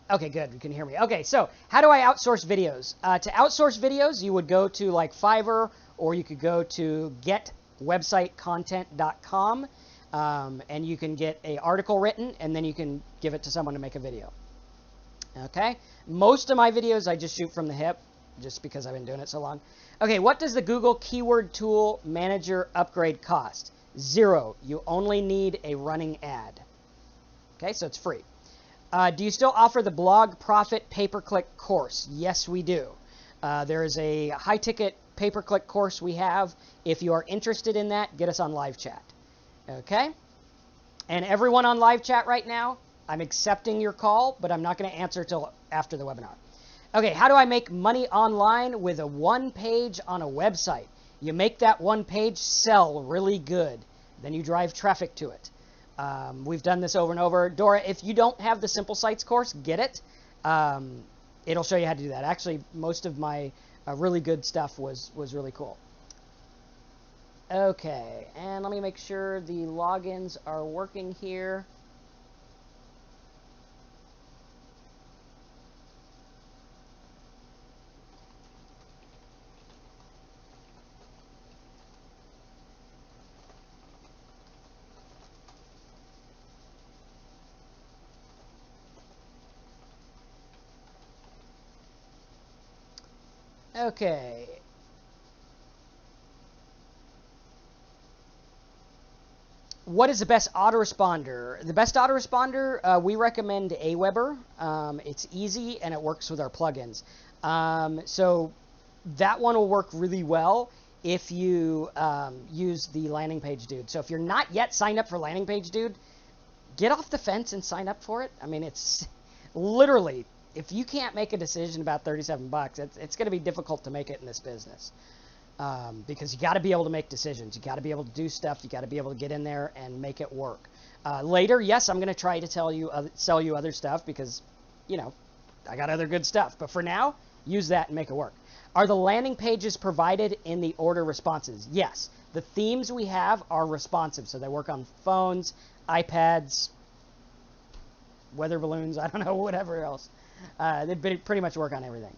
Okay, good. You can hear me. Okay, so how do I outsource videos? To outsource videos, you would go to like Fiverr, or you could go to getwebsitecontent.com, and you can get an article written, and then you can give it to someone to make a video. Okay? Most of my videos I just shoot from the hip, just because I've been doing it so long. Okay, what does the Google Keyword Tool Manager upgrade cost? $0. You only need a running ad. Okay, so it's free. Do you still offer the Blog Profit pay-per-click course? Yes, we do. There is a high-ticket pay-per-click course we have. If you are interested in that, get us on live chat. Okay? And everyone on live chat right now, I'm accepting your call, but I'm not going to answer till after the webinar. Okay, how do I make money online with a one page on a website? You make that one page sell really good. Then you drive traffic to it. We've done this over and over. Dora, if you don't have the Simple Sites course, get it. It'll show you how to do that. Actually, most of my really good stuff was really cool. Okay, and let me make sure the logins are working here. Okay. What is the best autoresponder? The best autoresponder, we recommend Aweber. It's easy and it works with our plugins. So that one will work really well if you use the landing page dude. So if you're not yet signed up for landing page dude, get off the fence and sign up for it. I mean, it's literally, if you can't make a decision about 37 bucks, it's going to be difficult to make it in this business. Because you got to be able to make decisions. You got to be able to do stuff. You got to be able to get in there and make it work. Later, yes, I'm going to try to sell you other stuff because, you know, I got other good stuff. But for now, use that and make it work. Are the landing pages provided in the order responses? Yes. The themes we have are responsive, so they work on phones, iPads, weather balloons, I don't know, whatever else. They pretty much work on everything.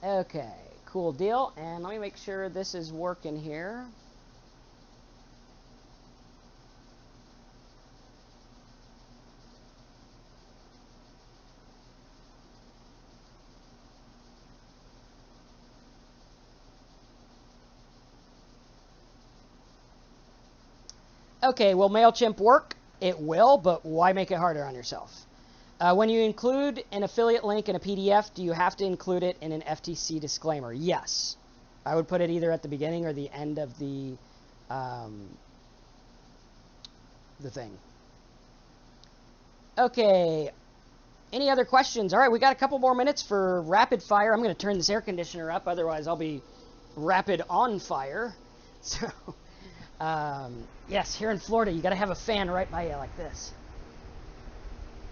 Okay, cool deal. And let me make sure this is working here. Okay, will MailChimp work? It will, but why make it harder on yourself? When you include an affiliate link in a PDF, do you have to include it in an FTC disclaimer? Yes. I would put it either at the beginning or the end of the thing. Okay. Any other questions? All right, we got a couple more minutes for rapid fire. I'm going to turn this air conditioner up, otherwise I'll be rapid on fire. So, yes, here in Florida, you got to have a fan right by you like this.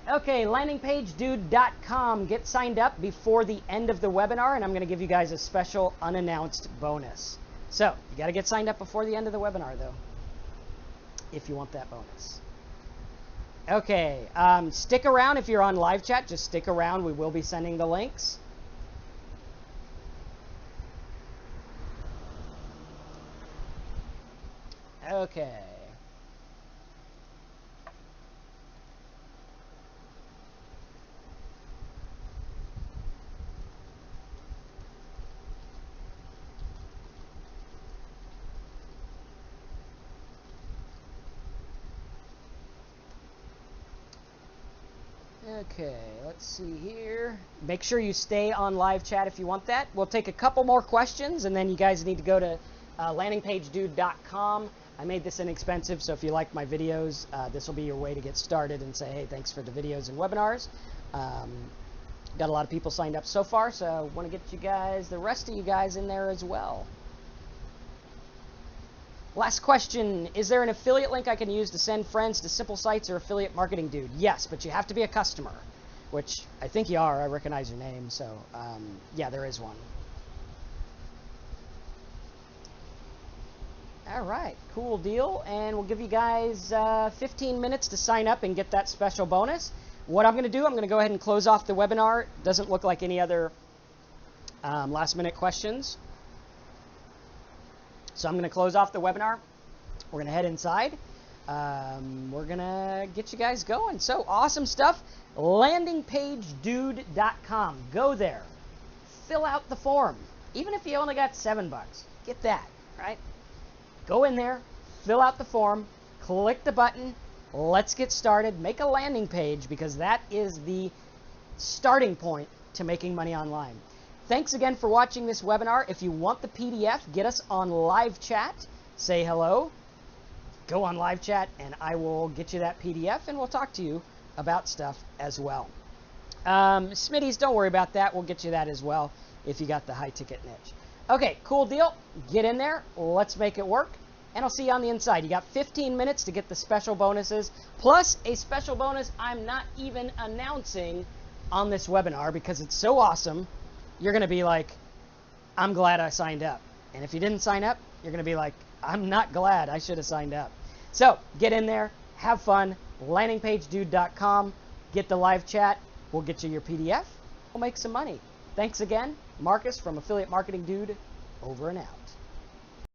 Okay, landingpagedude.com. Get signed up before the end of the webinar, and I'm going to give you guys a special unannounced bonus. So, you got to get signed up before the end of the webinar, though, if you want that bonus. Okay, stick around if you're on live chat. Just stick around. We will be sending the links. Okay. Okay, let's see here. Make sure you stay on live chat if you want that. We'll take a couple more questions, and then you guys need to go to landingpagedude.com. I made this inexpensive, so if you like my videos, this will be your way to get started and say, hey, thanks for the videos and webinars. Got a lot of people signed up so far, so I want to get you guys, the rest of you guys, in there as well. Last question, is there an affiliate link I can use to send friends to Simple Sites or Affiliate Marketing Dude? Yes, but you have to be a customer, which I think you are. I recognize your name, so yeah, there is one. All right, cool deal, and we'll give you guys 15 minutes to sign up and get that special bonus. What I'm going to do, I'm going to go ahead and close off the webinar. Doesn't look like any other last-minute questions. So I'm going to close off the webinar. We're going to head inside. We're going to get you guys going. So awesome stuff. Landingpagedude.com. Go there. Fill out the form. Even if you only got $7, get that, right? Go in there, fill out the form, click the button. Let's get started. Make a landing page because that is the starting point to making money online. Thanks again for watching this webinar. If you want the PDF, get us on live chat. Say hello. Go on live chat, and I will get you that PDF, and we'll talk to you about stuff as well. Smitties, don't worry about that. We'll get you that as well if you got the high-ticket niche. Okay, cool deal. Get in there. Let's make it work. And I'll see you on the inside. You got 15 minutes to get the special bonuses, plus a special bonus I'm not even announcing on this webinar because it's so awesome. You're going to be like, I'm glad I signed up. And if you didn't sign up, you're going to be like, I'm not glad I should have signed up. So get in there, have fun, landingpagedude.com, get the live chat, we'll get you your PDF, we'll make some money. Thanks again, Marcus from Affiliate Marketing Dude, over and out.